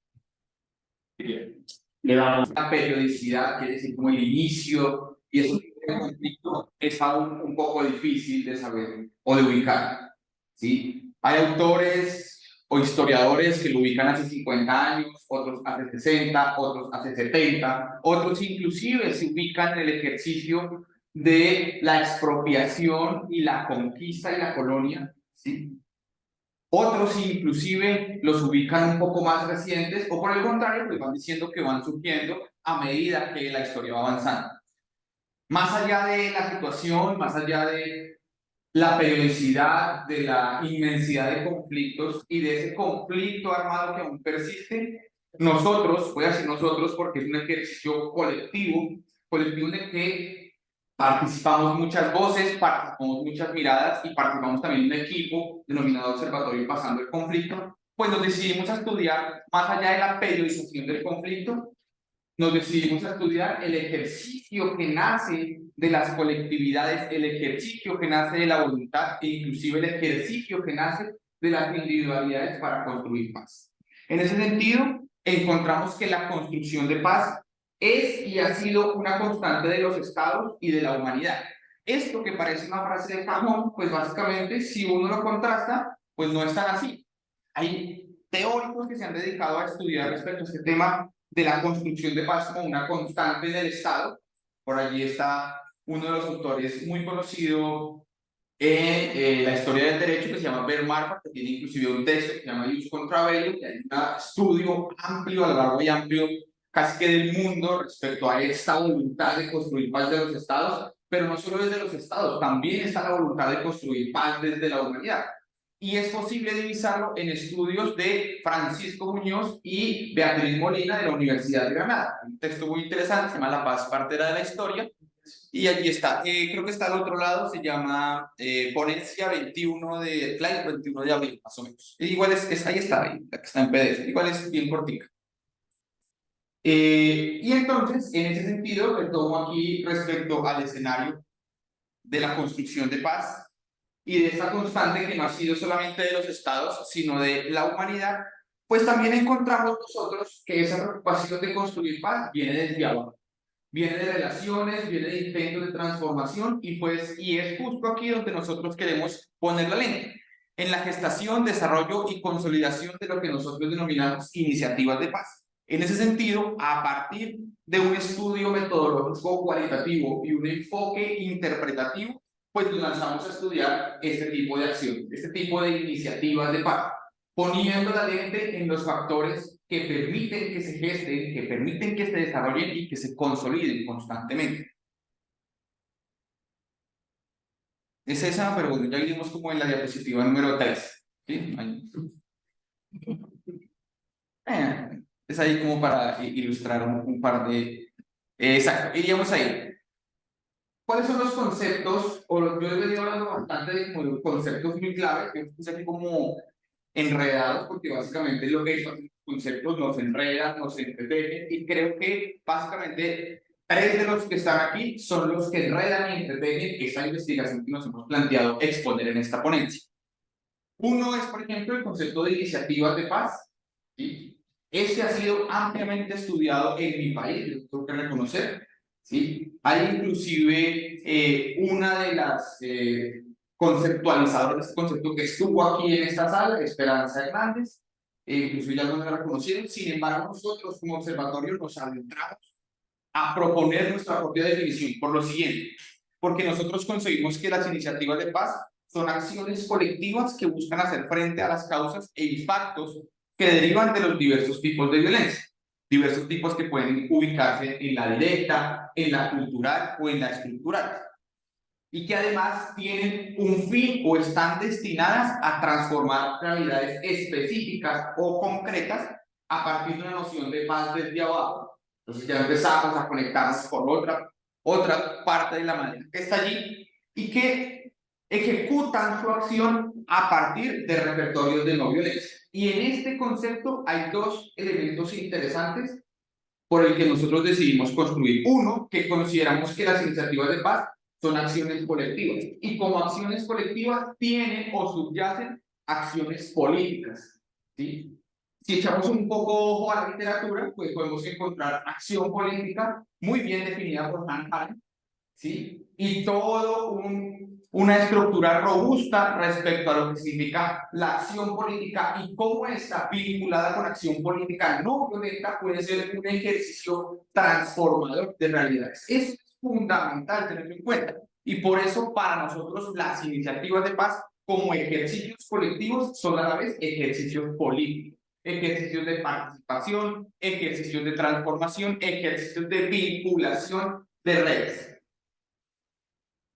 Le damos La periodicidad, quiere decir como el inicio, y eso el conflicto es aún un poco difícil de saber o de ubicar, ¿sí? Hay autores o historiadores que lo ubican hace 50 años, otros hace 60, otros hace 70, otros inclusive se ubican en el ejercicio de la expropiación y la conquista y la colonia, ¿sí? Otros inclusive los ubican un poco más recientes, o por el contrario, pues van diciendo que van surgiendo a medida que la historia va avanzando. Más allá de la situación, más allá de la periodicidad, de la inmensidad de conflictos y de ese conflicto armado que aún persiste, nosotros, voy a decir nosotros porque es un ejercicio colectivo en el que participamos muchas voces, participamos muchas miradas y participamos también en un equipo denominado Observatorio Pasando el Conflicto, pues nos decidimos a estudiar, más allá de la periodización del conflicto, nos decidimos a estudiar el ejercicio que nace de las colectividades, el ejercicio que nace de la voluntad e inclusive el ejercicio que nace de las individualidades para construir paz. En ese sentido, encontramos que la construcción de paz es y ha sido una constante de los estados y de la humanidad. Esto que parece una frase de cajón, pues básicamente si uno lo contrasta, pues no es tan así. Hay teóricos que se han dedicado a estudiar respecto a este tema de la construcción de paz como una constante del Estado. Por allí está uno de los autores muy conocido en la historia del derecho, que se llama Bert Marfa, que tiene inclusive un texto que se llama Ius contra Bello, que hay un estudio amplio, a lo largo y amplio, casi que del mundo, respecto a esta voluntad de construir paz de los estados, pero no solo desde los estados, también está la voluntad de construir paz desde la humanidad. Y es posible divisarlo en estudios de Francisco Muñoz y Beatriz Molina de la Universidad de Granada. Un texto muy interesante, se llama La paz partera de la historia, y allí está. Creo que está al otro lado, se llama Ponencia 21 de abril, más o menos. Igual ahí está, ahí está en PDF, igual es bien cortica. Y entonces, en ese sentido, retomo aquí respecto al escenario de la construcción de paz y de esta constante que no ha sido solamente de los estados, sino de la humanidad, pues también encontramos nosotros que esa preocupación de construir paz viene desde abajo. Viene de relaciones, viene de intentos de transformación y es justo aquí donde nosotros queremos poner la lente, en la gestación, desarrollo y consolidación de lo que nosotros denominamos iniciativas de paz. En ese sentido, a partir de un estudio metodológico cualitativo y un enfoque interpretativo, pues nos lanzamos a estudiar este tipo de acción, este tipo de iniciativas de paz, poniendo la lente en los factores que permiten que se gesten, que permiten que se desarrollen y que se consoliden constantemente. Es esa, pero bueno, ya vimos como en la diapositiva número 3. ¿Sí? Es ahí como para ilustrar un par de... exacto, iríamos ahí. ¿Cuáles son los conceptos? Yo he venido hablando bastante de como conceptos muy claves, que puse aquí como enredados, porque básicamente lo que son conceptos nos enredan, nos entretienen, y creo que básicamente 3 de los que están aquí son los que enredan y entretienen esa investigación que nos hemos planteado exponer en esta ponencia. Uno es, por ejemplo, el concepto de iniciativas de paz. ¿Sí? Este ha sido ampliamente estudiado en mi país, lo tengo que reconocer. ¿Sí? Hay inclusive una de las conceptualizadoras de este concepto que estuvo aquí en esta sala, Esperanza Hernández, incluso ya no la reconocieron. Sin embargo, nosotros como observatorio nos adentramos a proponer nuestra propia definición por lo siguiente, porque nosotros conseguimos que las iniciativas de paz son acciones colectivas que buscan hacer frente a las causas e impactos que derivan de los diversos tipos de violencia, diversos tipos que pueden ubicarse en la directa, en la cultural o en la estructural, y que además tienen un fin o están destinadas a transformar realidades específicas o concretas a partir de una noción de paz desde abajo. Entonces ya empezamos a conectarnos con otra parte de la madera que está allí y que ejecutan su acción a partir de repertorios de no violencia. Y en este concepto hay 2 elementos interesantes por el que nosotros decidimos construir. Uno, que consideramos que las iniciativas de paz son acciones colectivas, y como acciones colectivas tienen o subyacen acciones políticas. ¿Sí? Si echamos un poco ojo a la literatura, pues podemos encontrar acción política muy bien definida por Hannah Arendt, ¿sí? Y todo una estructura robusta respecto a lo que significa la acción política y cómo está vinculada con acción política no violenta puede ser un ejercicio transformador de realidades. Eso es fundamental tenerlo en cuenta, y por eso para nosotros las iniciativas de paz como ejercicios colectivos son a la vez ejercicios políticos, ejercicios de participación, ejercicios de transformación, ejercicios de vinculación de redes.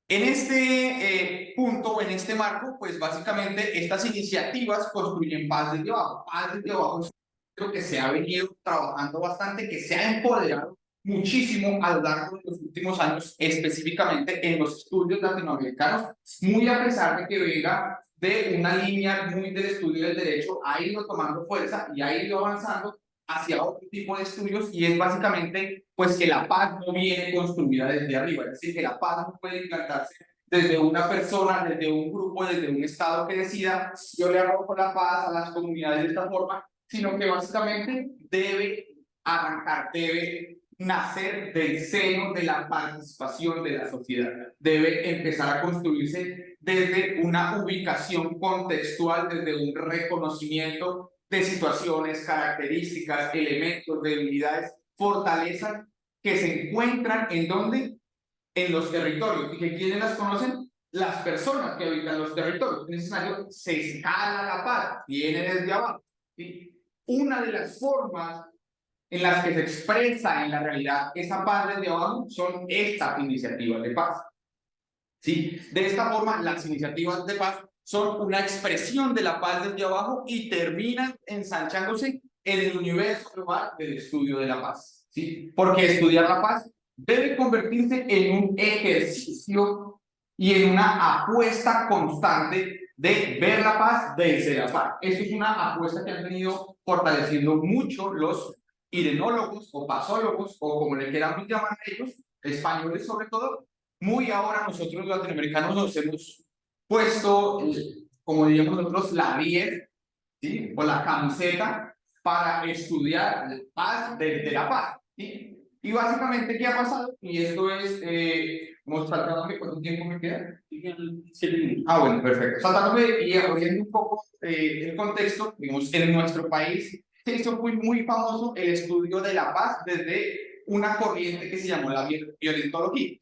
En este punto, en este marco, pues básicamente estas iniciativas construyen paz desde abajo. Paz desde abajo es lo que se ha venido trabajando bastante, que se ha empoderado muchísimo a lo largo de los últimos años, específicamente en los estudios latinoamericanos, muy a pesar de que venga de una línea muy del estudio del derecho, ha ido tomando fuerza y ha ido avanzando hacia otro tipo de estudios, y es básicamente pues que la paz no viene construida desde arriba, es decir, que la paz no puede implantarse desde una persona, desde un grupo, desde un estado que decida yo le arrojo la paz a las comunidades de esta forma, sino que básicamente debe arrancar, debe nacer del seno de la participación de la sociedad, debe empezar a construirse desde una ubicación contextual, desde un reconocimiento de situaciones, características, elementos, debilidades, fortalezas que se encuentran en donde, en los territorios, y que quienes las conocen, las personas que habitan los territorios. Es necesario, se escala la paz, viene desde abajo. ¿Sí? Una de las formas en las que se expresa en la realidad esa paz desde abajo son estas iniciativas de paz. ¿Sí? De esta forma, las iniciativas de paz son una expresión de la paz desde abajo y terminan ensanchándose en el universo global del estudio de la paz. ¿Sí? Porque estudiar la paz debe convertirse en un ejercicio y en una apuesta constante de ver la paz desde la paz. Esto es una apuesta que han venido fortaleciendo mucho los irenólogos o pazólogos, o como le quieran llamar ellos, españoles sobre todo, muy ahora nosotros los latinoamericanos nos hemos puesto, como diríamos nosotros, la 10, ¿sí? O la camiseta para estudiar paz desde la paz, ¿sí? Y básicamente, ¿qué ha pasado? Y esto es, mostrándome cuánto tiempo me queda. 7 minutos. Ah, bueno, perfecto. Saltándome y abriendo un poco el contexto, digamos, en nuestro país se hizo muy famoso el estudio de la paz desde una corriente que se llamó la violentología.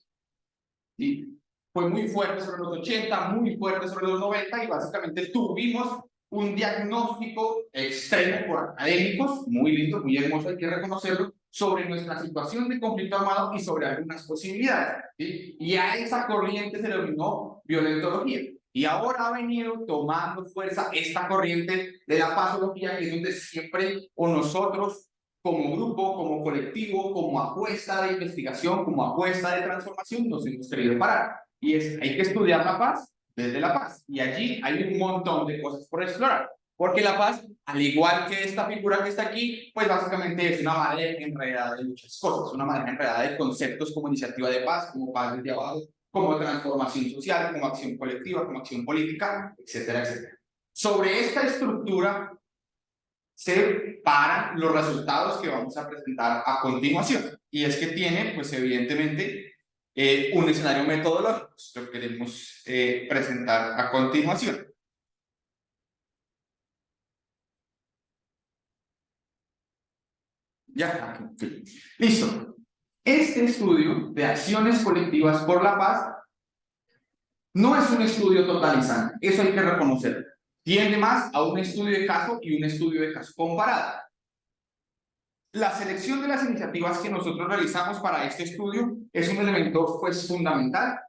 ¿Sí? Fue muy fuerte sobre los 80, muy fuerte sobre los 90 y básicamente tuvimos un diagnóstico extremo por académicos, muy lindo, muy hermoso, hay que reconocerlo, sobre nuestra situación de conflicto armado y sobre algunas posibilidades. ¿Sí? Y a esa corriente se le denominó violentología. Y ahora ha venido tomando fuerza esta corriente de la pazología, que es donde siempre o nosotros como grupo, como colectivo, como apuesta de investigación, como apuesta de transformación, nos hemos querido parar. Y es, hay que estudiar la paz desde la paz. Y allí hay un montón de cosas por explorar. Porque la paz, al igual que esta figura que está aquí, pues básicamente es una madre enredada de muchas cosas, una madre enredada de conceptos como iniciativa de paz, como paz desde abajo, como transformación social, como acción colectiva, como acción política, etcétera, etcétera. Sobre esta estructura se paran los resultados que vamos a presentar a continuación. Y es que tiene, pues evidentemente, un escenario metodológico, lo que queremos presentar a continuación. Ya, aquí. Listo. Este estudio de acciones colectivas por la paz no es un estudio totalizante, eso hay que reconocerlo. Tiende más a un estudio de caso y un estudio de caso comparado. La selección de las iniciativas que nosotros realizamos para este estudio es un elemento pues fundamental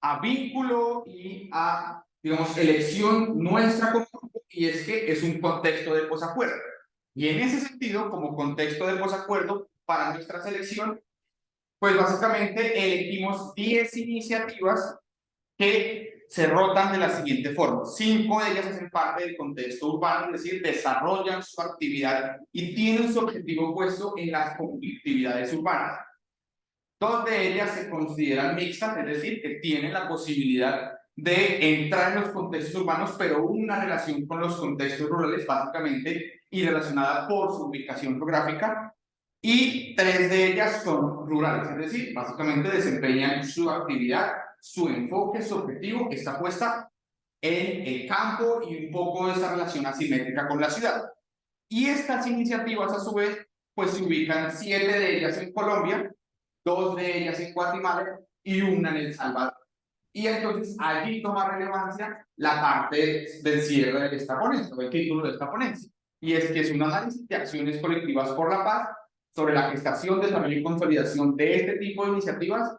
a vínculo y a, digamos, elección nuestra como grupo, y es que es un contexto de posacuerdo. Y en ese sentido, como contexto de posacuerdo para nuestra selección, pues básicamente elegimos 10 iniciativas que se rotan de la siguiente forma. 5 de ellas hacen parte del contexto urbano, es decir, desarrollan su actividad y tienen su objetivo puesto en las conflictividades urbanas. 2 de ellas se consideran mixtas, es decir, que tienen la posibilidad de entrar en los contextos urbanos, pero una relación con los contextos rurales, básicamente, y relacionada por su ubicación geográfica. Y 3 de ellas son rurales, es decir, básicamente desempeñan su actividad, su enfoque, su objetivo está puesta en el campo y un poco de esa relación asimétrica con la ciudad. Y estas iniciativas, a su vez, pues se ubican 7 de ellas en Colombia, 2 de ellas en Guatemala y una en El Salvador. Y entonces allí toma relevancia la parte del cierre de esta ponencia, el título de esta ponencia. Y es que es un análisis de acciones colectivas por la paz sobre la gestación, desarrollo y consolidación de este tipo de iniciativas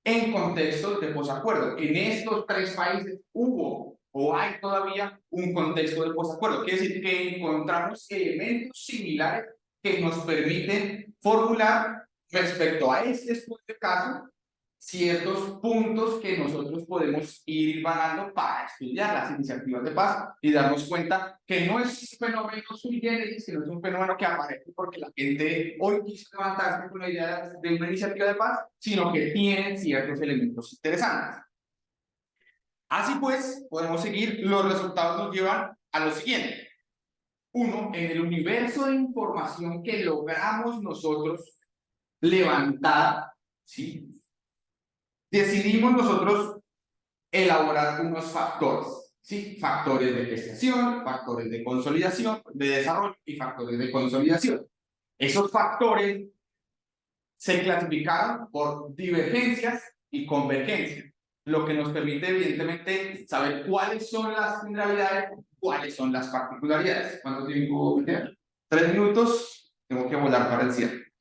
en contextos de posacuerdo. En estos 3 países hubo o hay todavía un contexto de posacuerdo. Quiere decir que encontramos elementos similares que nos permiten formular respecto a este estudio de caso ciertos puntos que nosotros podemos ir ganando para estudiar las iniciativas de paz y darnos cuenta que no es un fenómeno sui generis, sino es un fenómeno que aparece porque la gente hoy quiso levantarse con la idea de una iniciativa de paz, sino que tienen ciertos elementos interesantes. Así pues, podemos seguir, los resultados nos llevan a lo siguiente. 1, en el universo de información que logramos nosotros levantar, ¿sí? Decidimos nosotros elaborar unos factores, ¿sí? Factores de gestación, factores de consolidación, de desarrollo y factores de consolidación. Esos factores se clasificaron por divergencias y convergencias, lo que nos permite evidentemente saber cuáles son las generalidades, cuáles son las particularidades. ¿Cuánto tiempo queda? 3 minutos, tengo que volar para el cierre.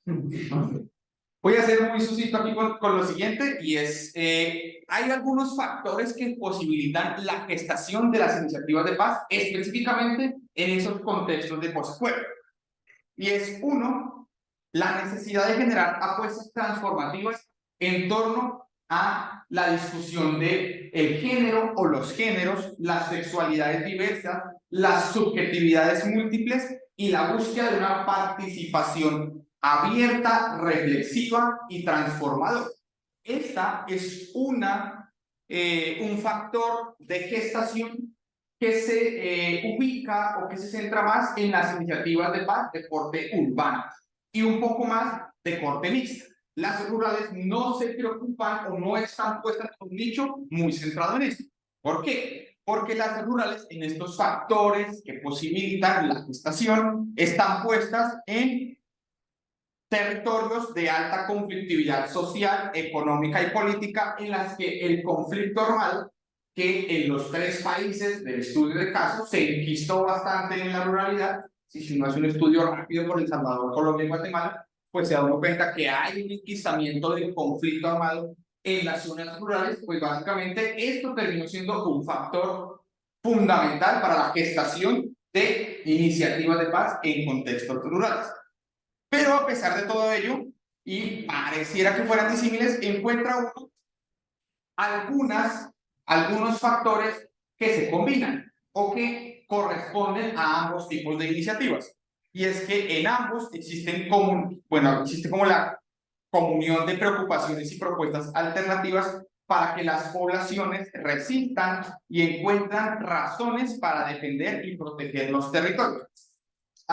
Voy a ser muy sucinto aquí con lo siguiente, y es, hay algunos factores que posibilitan la gestación de las iniciativas de paz, específicamente en esos contextos de posacuerdo. Y es 1, la necesidad de generar apuestas transformativas en torno a la discusión de el género o los géneros, las sexualidades diversas, las subjetividades múltiples y la búsqueda de una participación abierta, reflexiva y transformadora. esta es un factor de gestación que se ubica o que se centra más en las iniciativas de paz de corte urbano y un poco más de corte mixto. Las rurales no se preocupan o no están puestas en un nicho muy centrado en esto. ¿Por qué? Porque las rurales en estos factores que posibilitan la gestación están puestas en territorios de alta conflictividad social, económica y política en las que el conflicto armado, que en los 3 países del estudio de casos se enquistó bastante en la ruralidad. Si uno hace un estudio rápido por El Salvador, Colombia y Guatemala, pues se da uno cuenta que hay un enquistamiento del conflicto armado en las zonas rurales. Pues básicamente esto terminó siendo un factor fundamental para la gestación de iniciativas de paz en contextos rurales. Pero a pesar de todo ello, y pareciera que fueran disímiles, encuentra uno algunos factores que se combinan o que corresponden a ambos tipos de iniciativas. Y es que en ambos existe como la comunión de preocupaciones y propuestas alternativas para que las poblaciones resistan y encuentran razones para defender y proteger los territorios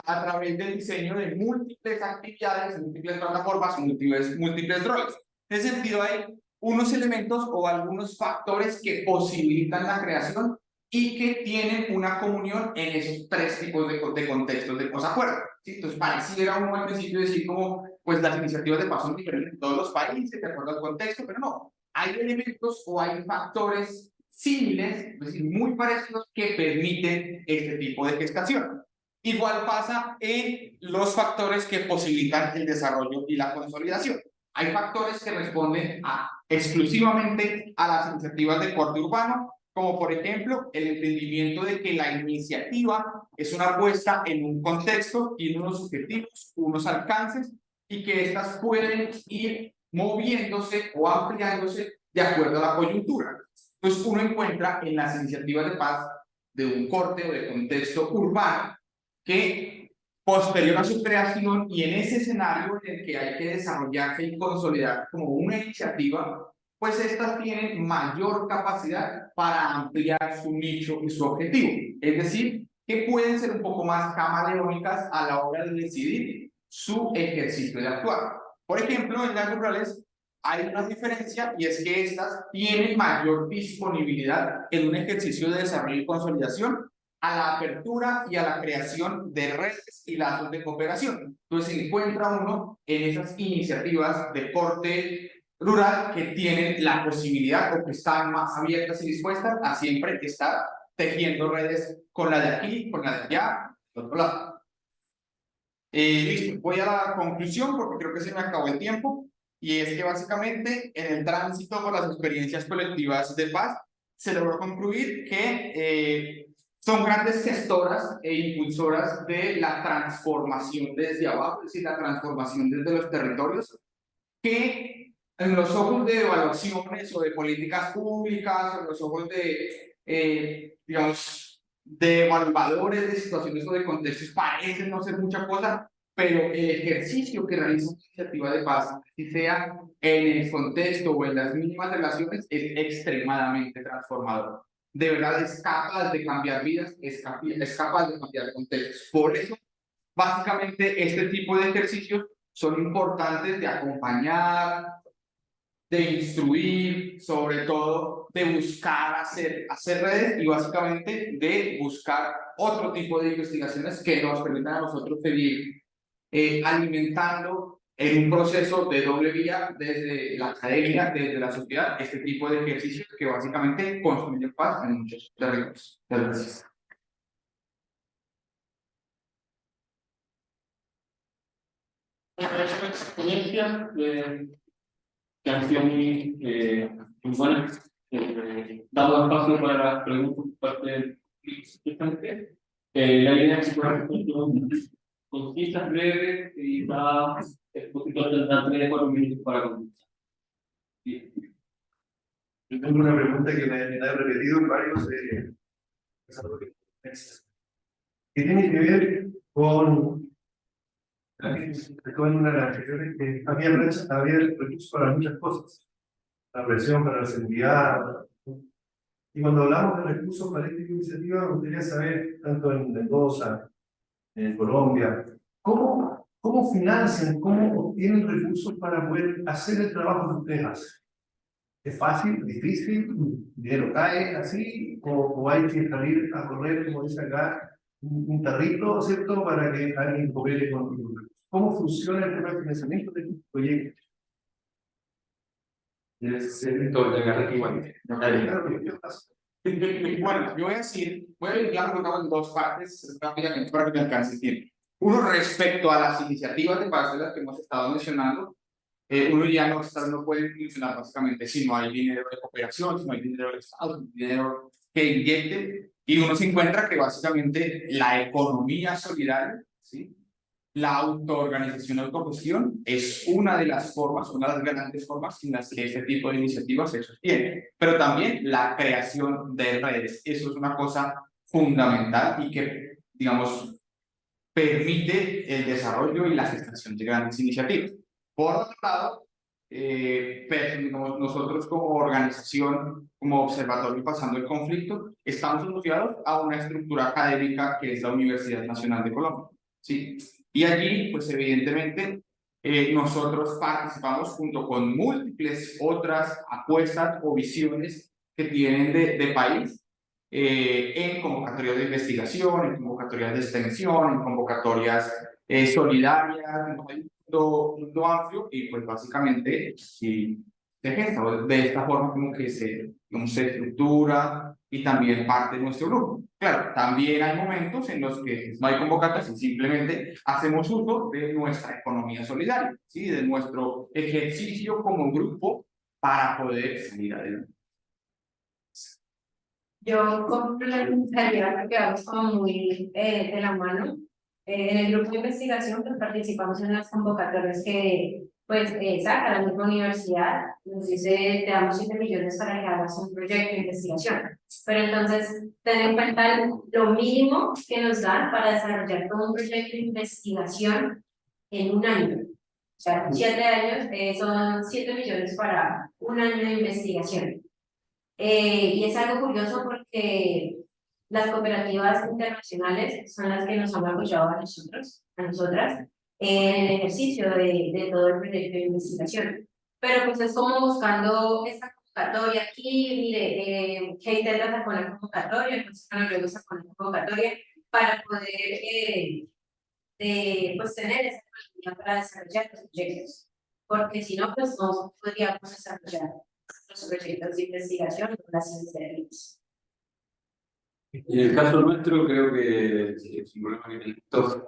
a través del diseño de múltiples actividades, múltiples plataformas, múltiples roles. En ese sentido, hay unos elementos o algunos factores que posibilitan la creación y que tienen una comunión en esos 3 tipos de contextos de posacuerdo. ¿Sí? Entonces, pareciera uno al principio decir como, pues las iniciativas de paz son diferentes en todos los países, de acuerdo al contexto, pero no. Hay elementos o hay factores similares, es decir, muy parecidos, que permiten este tipo de gestación. Igual pasa en los factores que posibilitan el desarrollo y la consolidación. Hay factores que responden exclusivamente a las iniciativas de corte urbano, como por ejemplo el entendimiento de que la iniciativa es una puesta en un contexto, tiene unos objetivos, unos alcances, y que éstas pueden ir moviéndose o ampliándose de acuerdo a la coyuntura. Entonces uno encuentra en las iniciativas de paz de un corte o de contexto urbano que posterior a su creación y en ese escenario en el que hay que desarrollarse y consolidar como una iniciativa, pues estas tienen mayor capacidad para ampliar su nicho y su objetivo. Es decir, que pueden ser un poco más camaleónicas a la hora de decidir su ejercicio de actuar. Por ejemplo, en las rurales hay una diferencia y es que estas tienen mayor disponibilidad en un ejercicio de desarrollo y consolidación a la apertura y a la creación de redes y lazos de cooperación. Entonces se encuentra uno en esas iniciativas de corte rural que tienen la posibilidad o que están más abiertas y dispuestas a siempre estar tejiendo redes con la de aquí, con la de allá, del otro lado. Listo, voy a la conclusión porque creo que se me acabó el tiempo, y es que básicamente en el tránsito por las experiencias colectivas de paz se logró concluir que son grandes gestoras e impulsoras de la transformación desde abajo, es decir, la transformación desde los territorios, que en los ojos de evaluaciones o de políticas públicas, o en los ojos de, digamos, de evaluadores de situaciones o de contextos, parecen no ser mucha cosa, pero el ejercicio que realiza una iniciativa de paz, si sea en el contexto o en las mínimas relaciones, es extremadamente transformador. De verdad es capaz de cambiar vidas, es capaz de cambiar contextos. Por eso, básicamente, este tipo de ejercicios son importantes de acompañar, de instruir, sobre todo de buscar hacer redes y básicamente de buscar otro tipo de investigaciones que nos permitan a nosotros seguir alimentando en un proceso de doble vía desde la academia, desde la sociedad, este tipo de ejercicios que básicamente construyen paz en muchos territorios. Gracias. Experiencias que han sido muy buenas. Dado espacio para las preguntas por parte del participante. La idea es que fueran concisas, breves y cada expositor tendrá 3 o 4 minutos para contestar. Bien. Yo tengo una pregunta que me he repetido en varios que tiene que ver con una de las anteriores, que había recursos para muchas cosas. la presión para la seguridad. Y cuando hablamos de recursos para esta iniciativa, me gustaría saber, tanto en Mendoza, en Colombia, ¿cómo financian, cómo obtienen recursos para poder hacer el trabajo que ustedes hacen? ¿Es fácil, difícil, dinero cae así, o hay que salir a correr, como dice acá, un tarrito, ¿cierto?, para que alguien coopere con los recursos? ¿Cómo funciona el tema de financiamiento de estos proyectos? Necesito llegar igual. Bueno, yo voy a dividirlo en dos partes rápidamente para que me alcance el tiempo. Uno, respecto a las iniciativas de base de las que hemos estado mencionando, uno ya no puede funcionar básicamente si no hay dinero de cooperación, si no hay dinero del Estado, dinero que inyecte, y uno se encuentra que básicamente la economía solidaria, ¿sí?, la autoorganización y autogestión es una de las formas, una de las grandes formas en las que este tipo de iniciativas se sostiene, pero también la creación de redes. Eso es una cosa fundamental y que, digamos, permite el desarrollo y la gestación de grandes iniciativas. Por otro lado, digamos, nosotros como organización, como observatorio pasando el conflicto, estamos asociados a una estructura académica que es la Universidad Nacional de Colombia, ¿sí? Y allí, pues evidentemente, nosotros participamos junto con múltiples otras apuestas o visiones que tienen de país, en convocatorias de investigación, en convocatorias de extensión, en convocatorias solidarias, hay un mundo amplio, y pues básicamente sí, de esta forma como que se estructura y también parte de nuestro grupo. Claro, también hay momentos en los que no hay convocatorias y simplemente hacemos uso de nuestra economía solidaria, ¿sí?, de nuestro ejercicio como grupo para poder salir adelante. Yo complementaría porque vamos como muy de la mano. En el grupo de investigación pues participamos en las convocatorias que pues saca la misma universidad, nos dice te damos 7 millones para que hagas un proyecto de investigación, pero entonces ten en cuenta lo mínimo que nos dan para desarrollar todo un proyecto de investigación en un año. O sea, 7 años son 7 millones para un año de investigación. Y es algo curioso porque las cooperativas internacionales son las que nos han apoyado a nosotras, en el ejercicio de todo el proyecto de investigación. Pero pues es como buscando esta convocatoria aquí, mire, ¿qué intentas con la convocatoria? Entonces, luego con la convocatoria para poder pues tener esa oportunidad para desarrollar los proyectos. Porque si no, pues no podríamos desarrollar los proyectos de investigación con las ciencias. En el caso nuestro, creo que es un problema que tenemos todos.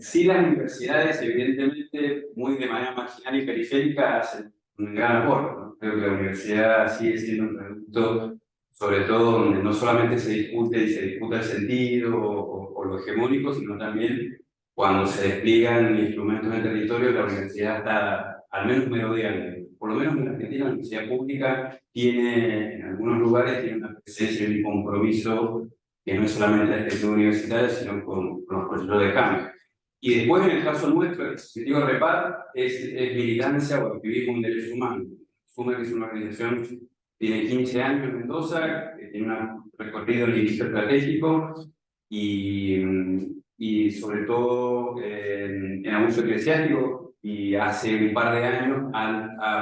Sí, las universidades, evidentemente, muy de manera marginal y periférica, hacen un gran aporte, ¿no? Creo que la universidad sigue siendo un reducto, sobre todo donde no solamente se discute y se disputa el sentido o lo hegemónico, sino también cuando se despliegan instrumentos en el territorio, la universidad está al menos merodeando. Por lo menos en Argentina, la universidad pública tiene, en algunos lugares, tiene una presencia y un compromiso que no es solamente la gestión universitaria, sino con los procesos de cambio. Y después, en el caso nuestro, el dispositivo de REPAR es militancia o activismo en derechos humanos. SUMA, que es una organización que tiene 15 años en Mendoza, que tiene un recorrido en el inicio estratégico y sobre todo en abuso eclesiástico, y hace un par de años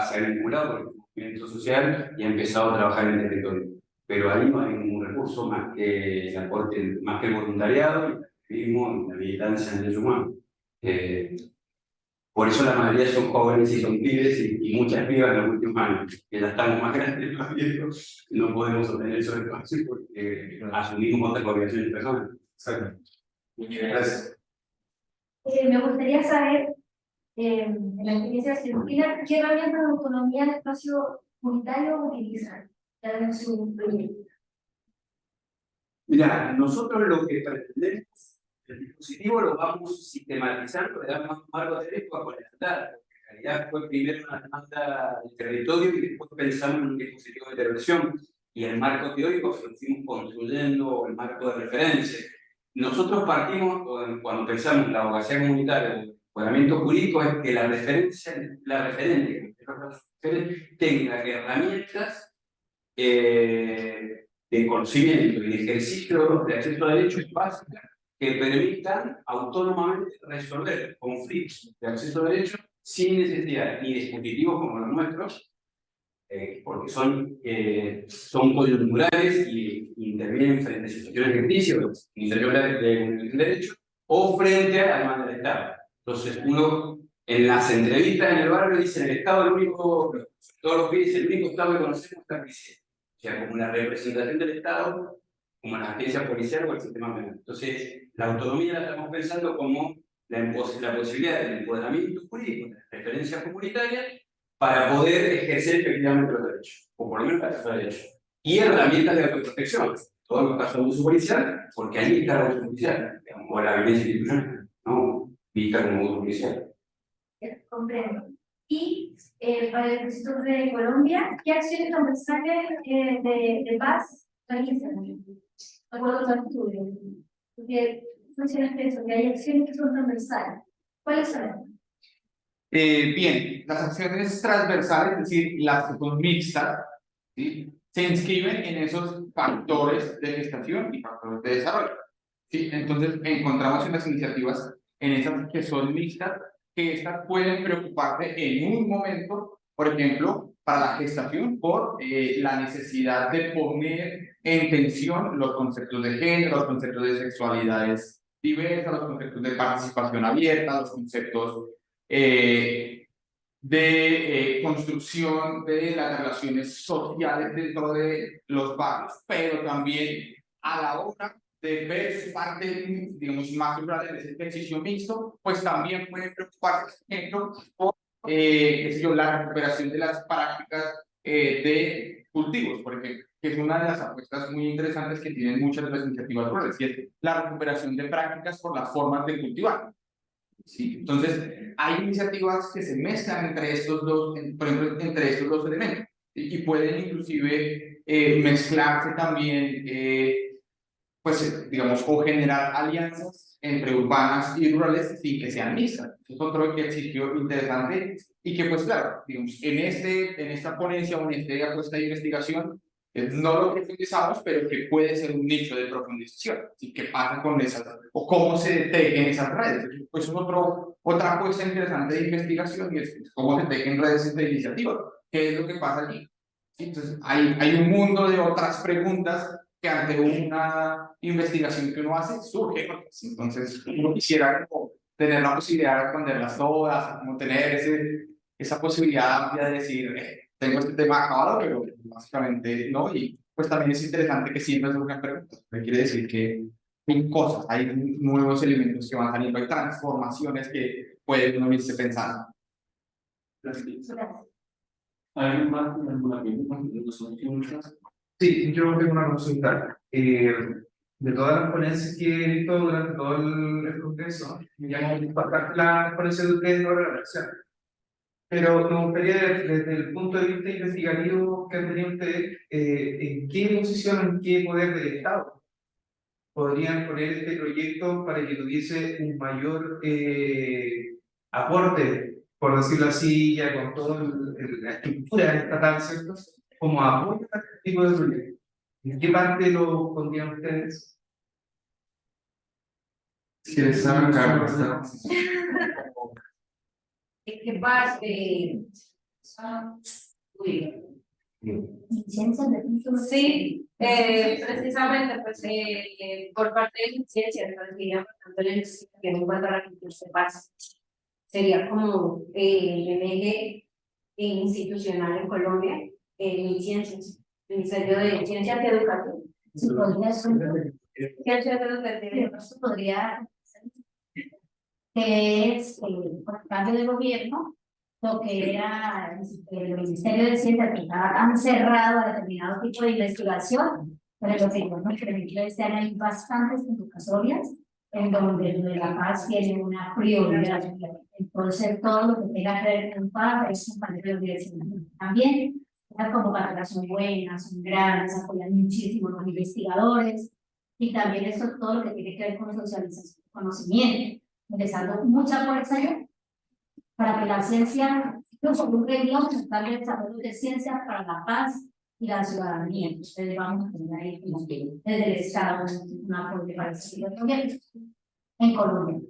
se ha vinculado con el movimiento social y ha empezado a trabajar en el territorio. Pero ahí no hay ningún recurso más que el aporte, más que el voluntariado, el activismo y la militancia en derechos humanos. Por eso la mayoría son jóvenes y son pibes y muchas pibas en los últimos años, que ya estamos más grandes, más viejos, no podemos obtener esos espacios porque asumimos otras obligaciones personales. Exacto. Gracias. Me gustaría saber, en la experiencia argentina, ¿qué herramientas de autonomía del espacio comunitario utilizan en su proyecto? Mira, nosotros lo que pretendemos, el dispositivo lo vamos sistematizando, le damos un marco teórico a conectar. En realidad fue primero una demanda del territorio y después pensamos en un dispositivo de intervención. Y el marco teórico se lo fuimos construyendo, el marco de referencia. Nosotros partimos, cuando pensamos en la abogacía comunitaria, el ordenamiento jurídico, es que la referente, las mujeres tengan herramientas de conocimiento y de ejercicio de acceso a derechos básicos que permitan autónomamente resolver conflictos de acceso a derechos sin necesidad ni de dispositivos como los nuestros, porque son coyunturales y intervienen frente a situaciones de crisis, interiores de derecho, o frente a la demanda del Estado. Entonces, uno en las entrevistas en el barrio dice: el Estado es el único, todos los que dicen, el único Estado que conocemos está crisis. O sea, como una representación del Estado, como la agencia policial o el sistema penal. Entonces, la autonomía la estamos pensando como la posibilidad del empoderamiento jurídico, de la referencia comunitaria, para poder ejercer efectivamente los derechos, o por lo menos para esos derechos. Y herramientas de autoprotección, todos los casos de abuso policial, porque ahí está el abuso policial, digamos, o la violencia institucional, ¿no? Vista como abuso policial. Comprendo. Y para el Instituto de Colombia, ¿qué acciones transversales de paz realizan? De acuerdo con tu estudio. Porque mencionaste eso, que hay acciones que son transversales. ¿Cuáles son? Bien, las acciones transversales, es decir, las que son mixtas, ¿sí?, se inscriben en esos factores de gestación y factores de desarrollo, ¿sí? Entonces, encontramos en las iniciativas, en esas que son mixtas, que estas pueden preocuparse en un momento, por ejemplo, para la gestación, por la necesidad de poner en tensión los conceptos de género, los conceptos de sexualidades diversas, los conceptos de participación abierta, los conceptos de construcción de las relaciones sociales dentro de los barrios, pero también a la hora de ver su parte, digamos, más rural en ese ejercicio mixto, pues también pueden preocuparse, por ejemplo, por qué sé yo, la recuperación de las prácticas de cultivos, por ejemplo, que es una de las apuestas muy interesantes que tienen muchas de las iniciativas rurales, y es la recuperación de prácticas por las formas de cultivar. ¿Sí? Entonces, hay iniciativas que se mezclan entre estos dos, por ejemplo, entre estos dos elementos, ¿sí? Y pueden inclusive mezclarse también, pues, digamos, o generar alianzas entre urbanas y rurales sin que sean mixtas. Es otro ejercicio interesante y que, pues, claro, digamos, en esta ponencia o en esta apuesta de investigación, no lo profundizamos, pero que puede ser un nicho de profundización. ¿Sí? ¿Qué pasa con esas, o cómo se tejen esas redes? Pues es otra apuesta interesante de investigación, y es cómo se tejen redes entre iniciativas. ¿Qué es lo que pasa allí? ¿Sí? Entonces, hay un mundo de otras preguntas que ante una investigación que uno hace surge. Entonces, uno quisiera como tener la posibilidad de responderlas todas, como tener esa posibilidad amplia de decir, tengo este tema acabado, pero básicamente no. Y pues también es interesante que siempre surjan preguntas. Quiere decir que hay cosas, hay nuevos elementos que van saliendo, hay transformaciones que puede uno irse pensando. Gracias. ¿Alguien más con alguna pregunta? Sí, yo tengo una consulta. De todas las ponencias que he visto durante todo el congreso, me llamó bastante la ponencia de ustedes sobre la relación. Pero me gustaría, desde el punto de vista investigativo que han tenido ustedes, ¿en qué posición, en qué poder del Estado podrían poner este proyecto para que tuviese un mayor aporte, por decirlo así, ya con toda la estructura estatal, ¿cierto? Como apoyo a este tipo de proyectos? ¿En qué parte lo pondrían ustedes? ¿Quieres sacar? ¿En qué parte? Sí, precisamente pues, por parte de la ciencia, diríamos, tanto la que en cuanto a la cultura se pasa. Sería como el eje institucional en Colombia, en ciencias, el Ministerio de Ciencias y Educación. Sí, podría ser. Ciencias Educativas. Eso podría que es por cambio de gobierno, lo que era el Ministerio de Ciencia, que estaba tan cerrado a determinado tipo de investigación, pero lo que nos permitió es que hay bastantes convocatorias en donde la paz tiene una prioridad. Entonces, todo lo que tenga que ver con paz es un panel de universidad. También, las convocatorias son buenas, son grandes, apoyan muchísimo a los investigadores, y también eso, todo lo que tiene que ver con socialización de conocimiento, empezando mucha fuerza allá, para que la ciencia Incluso un premio estatal de desarrollo de ciencias para la paz y la ciudadanía. Entonces vamos a tener ahí como que desde el Estado un apoyo para el sector también en Colombia.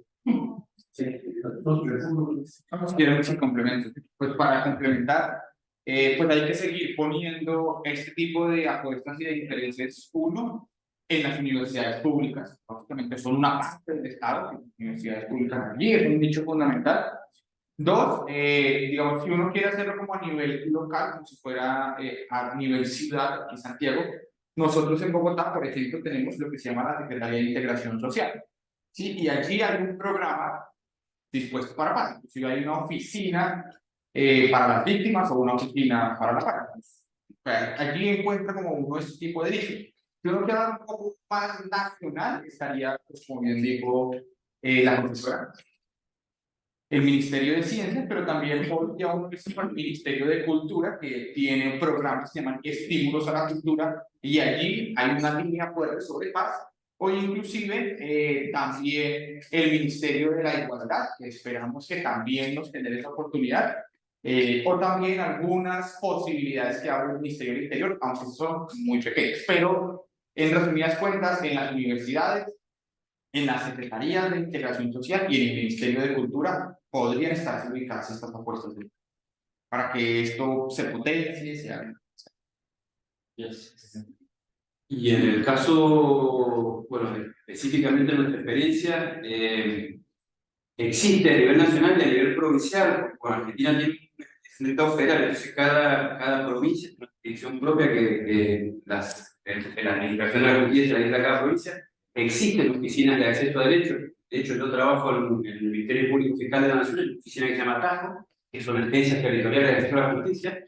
Vamos, quiero muchos complementos. Pues para complementar, pues hay que seguir poniendo este tipo de apuestas y de intereses, uno, en las universidades públicas. Básicamente son una parte del Estado, las universidades públicas allí, es un nicho fundamental. Dos, digamos, si uno quiere hacerlo como a nivel local, como si fuera a nivel ciudad, aquí en Santiago, nosotros en Bogotá, por ejemplo, tenemos lo que se llama la Secretaría de Integración Social, ¿sí? Y allí hay un programa dispuesto para paz. Inclusive hay una oficina para las víctimas o una oficina para la paz. O sea, allí encuentra como uno ese tipo de nicho. Si uno quiere hablar un poco más nacional, estaría, pues, como bien dijo la profesora, el Ministerio de Ciencias, pero también hoy ya uno es el Ministerio de Cultura, que tiene programas que se llaman Estímulos a la Cultura, y allí hay una línea fuerte sobre paz, o inclusive también el Ministerio de la Igualdad, que esperamos que también nos genere esa oportunidad, o también algunas posibilidades que abre el Ministerio del Interior, aunque son muy pequeñas, pero en resumidas cuentas, en las universidades, en la Secretaría de Integración Social y en el Ministerio de Cultura podrían estar ubicadas estas propuestas para que esto se potencie, se haga. Yes. Y en el caso, bueno, específicamente en nuestra experiencia, existe a nivel nacional y a nivel provincial. Bueno, Argentina tiene un Estado federal, entonces cada provincia tiene una jurisdicción propia que la administración de la justicia la isla cada provincia. Existen oficinas de acceso a derechos. De hecho, yo trabajo en el Ministerio Público Fiscal de la Nación, en una oficina que se llama TAJO, que son agencias territoriales de acceso a la justicia,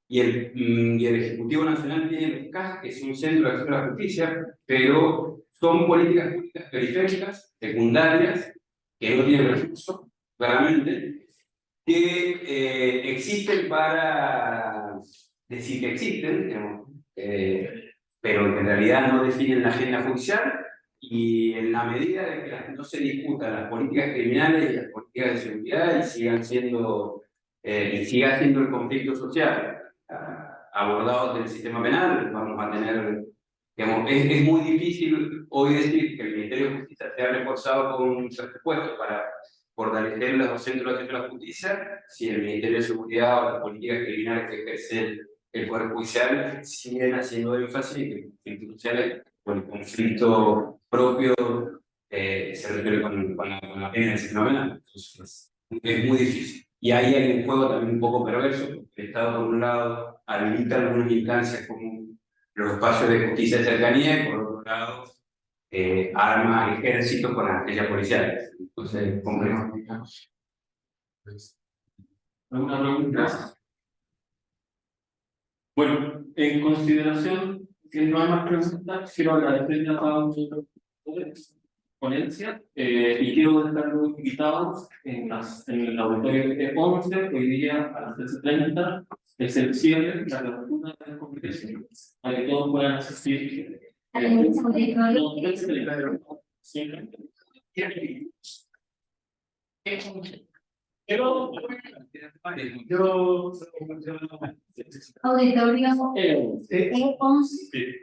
y el Ejecutivo Nacional tiene los CAS, que es un centro de acceso a la justicia, pero son políticas públicas periféricas, secundarias, que no tienen recursos, claramente, que existen para decir que existen, digamos, pero que en realidad no definen la agenda judicial, y en la medida de que no se discutan las políticas criminales y las políticas de seguridad y sigan siendo, y siga siendo el conflicto social abordados del sistema penal, vamos a tener, digamos, es muy difícil hoy decir que el Ministerio de Justicia sea reforzado con un presupuesto para fortalecer los centros de acceso a la justicia, si el Ministerio de Seguridad o las políticas criminales que ejerce el Poder Judicial siguen haciendo énfasis en que el conflicto social o el conflicto propio se refiere con la pena del sistema penal. Entonces, es muy difícil. Y ahí hay un juego también un poco perverso, porque el Estado, por un lado, habilita algunas instancias como los espacios de justicia de cercanía, y por otro lado, arma ejércitos con estrategias policiales. Entonces, complejo. ¿Alguna pregunta? Bueno, en consideración, si no hay más preguntas, quiero agradecer ya a todos los ponencia y quiero dejar los invitados en el auditorio de 11, hoy día a las 13:30, es el cierre, la apertura del congreso, para que todos puedan asistir. Auditorio E11. Sí.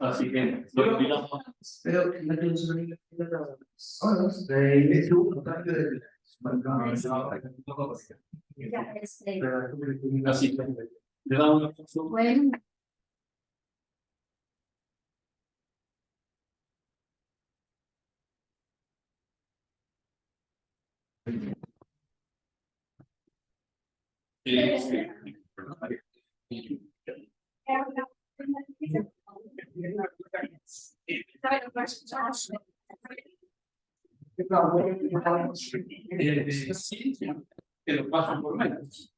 Así que lo invitamos. Pero Así que le damos una función. Bueno. Que lo pasan por menos.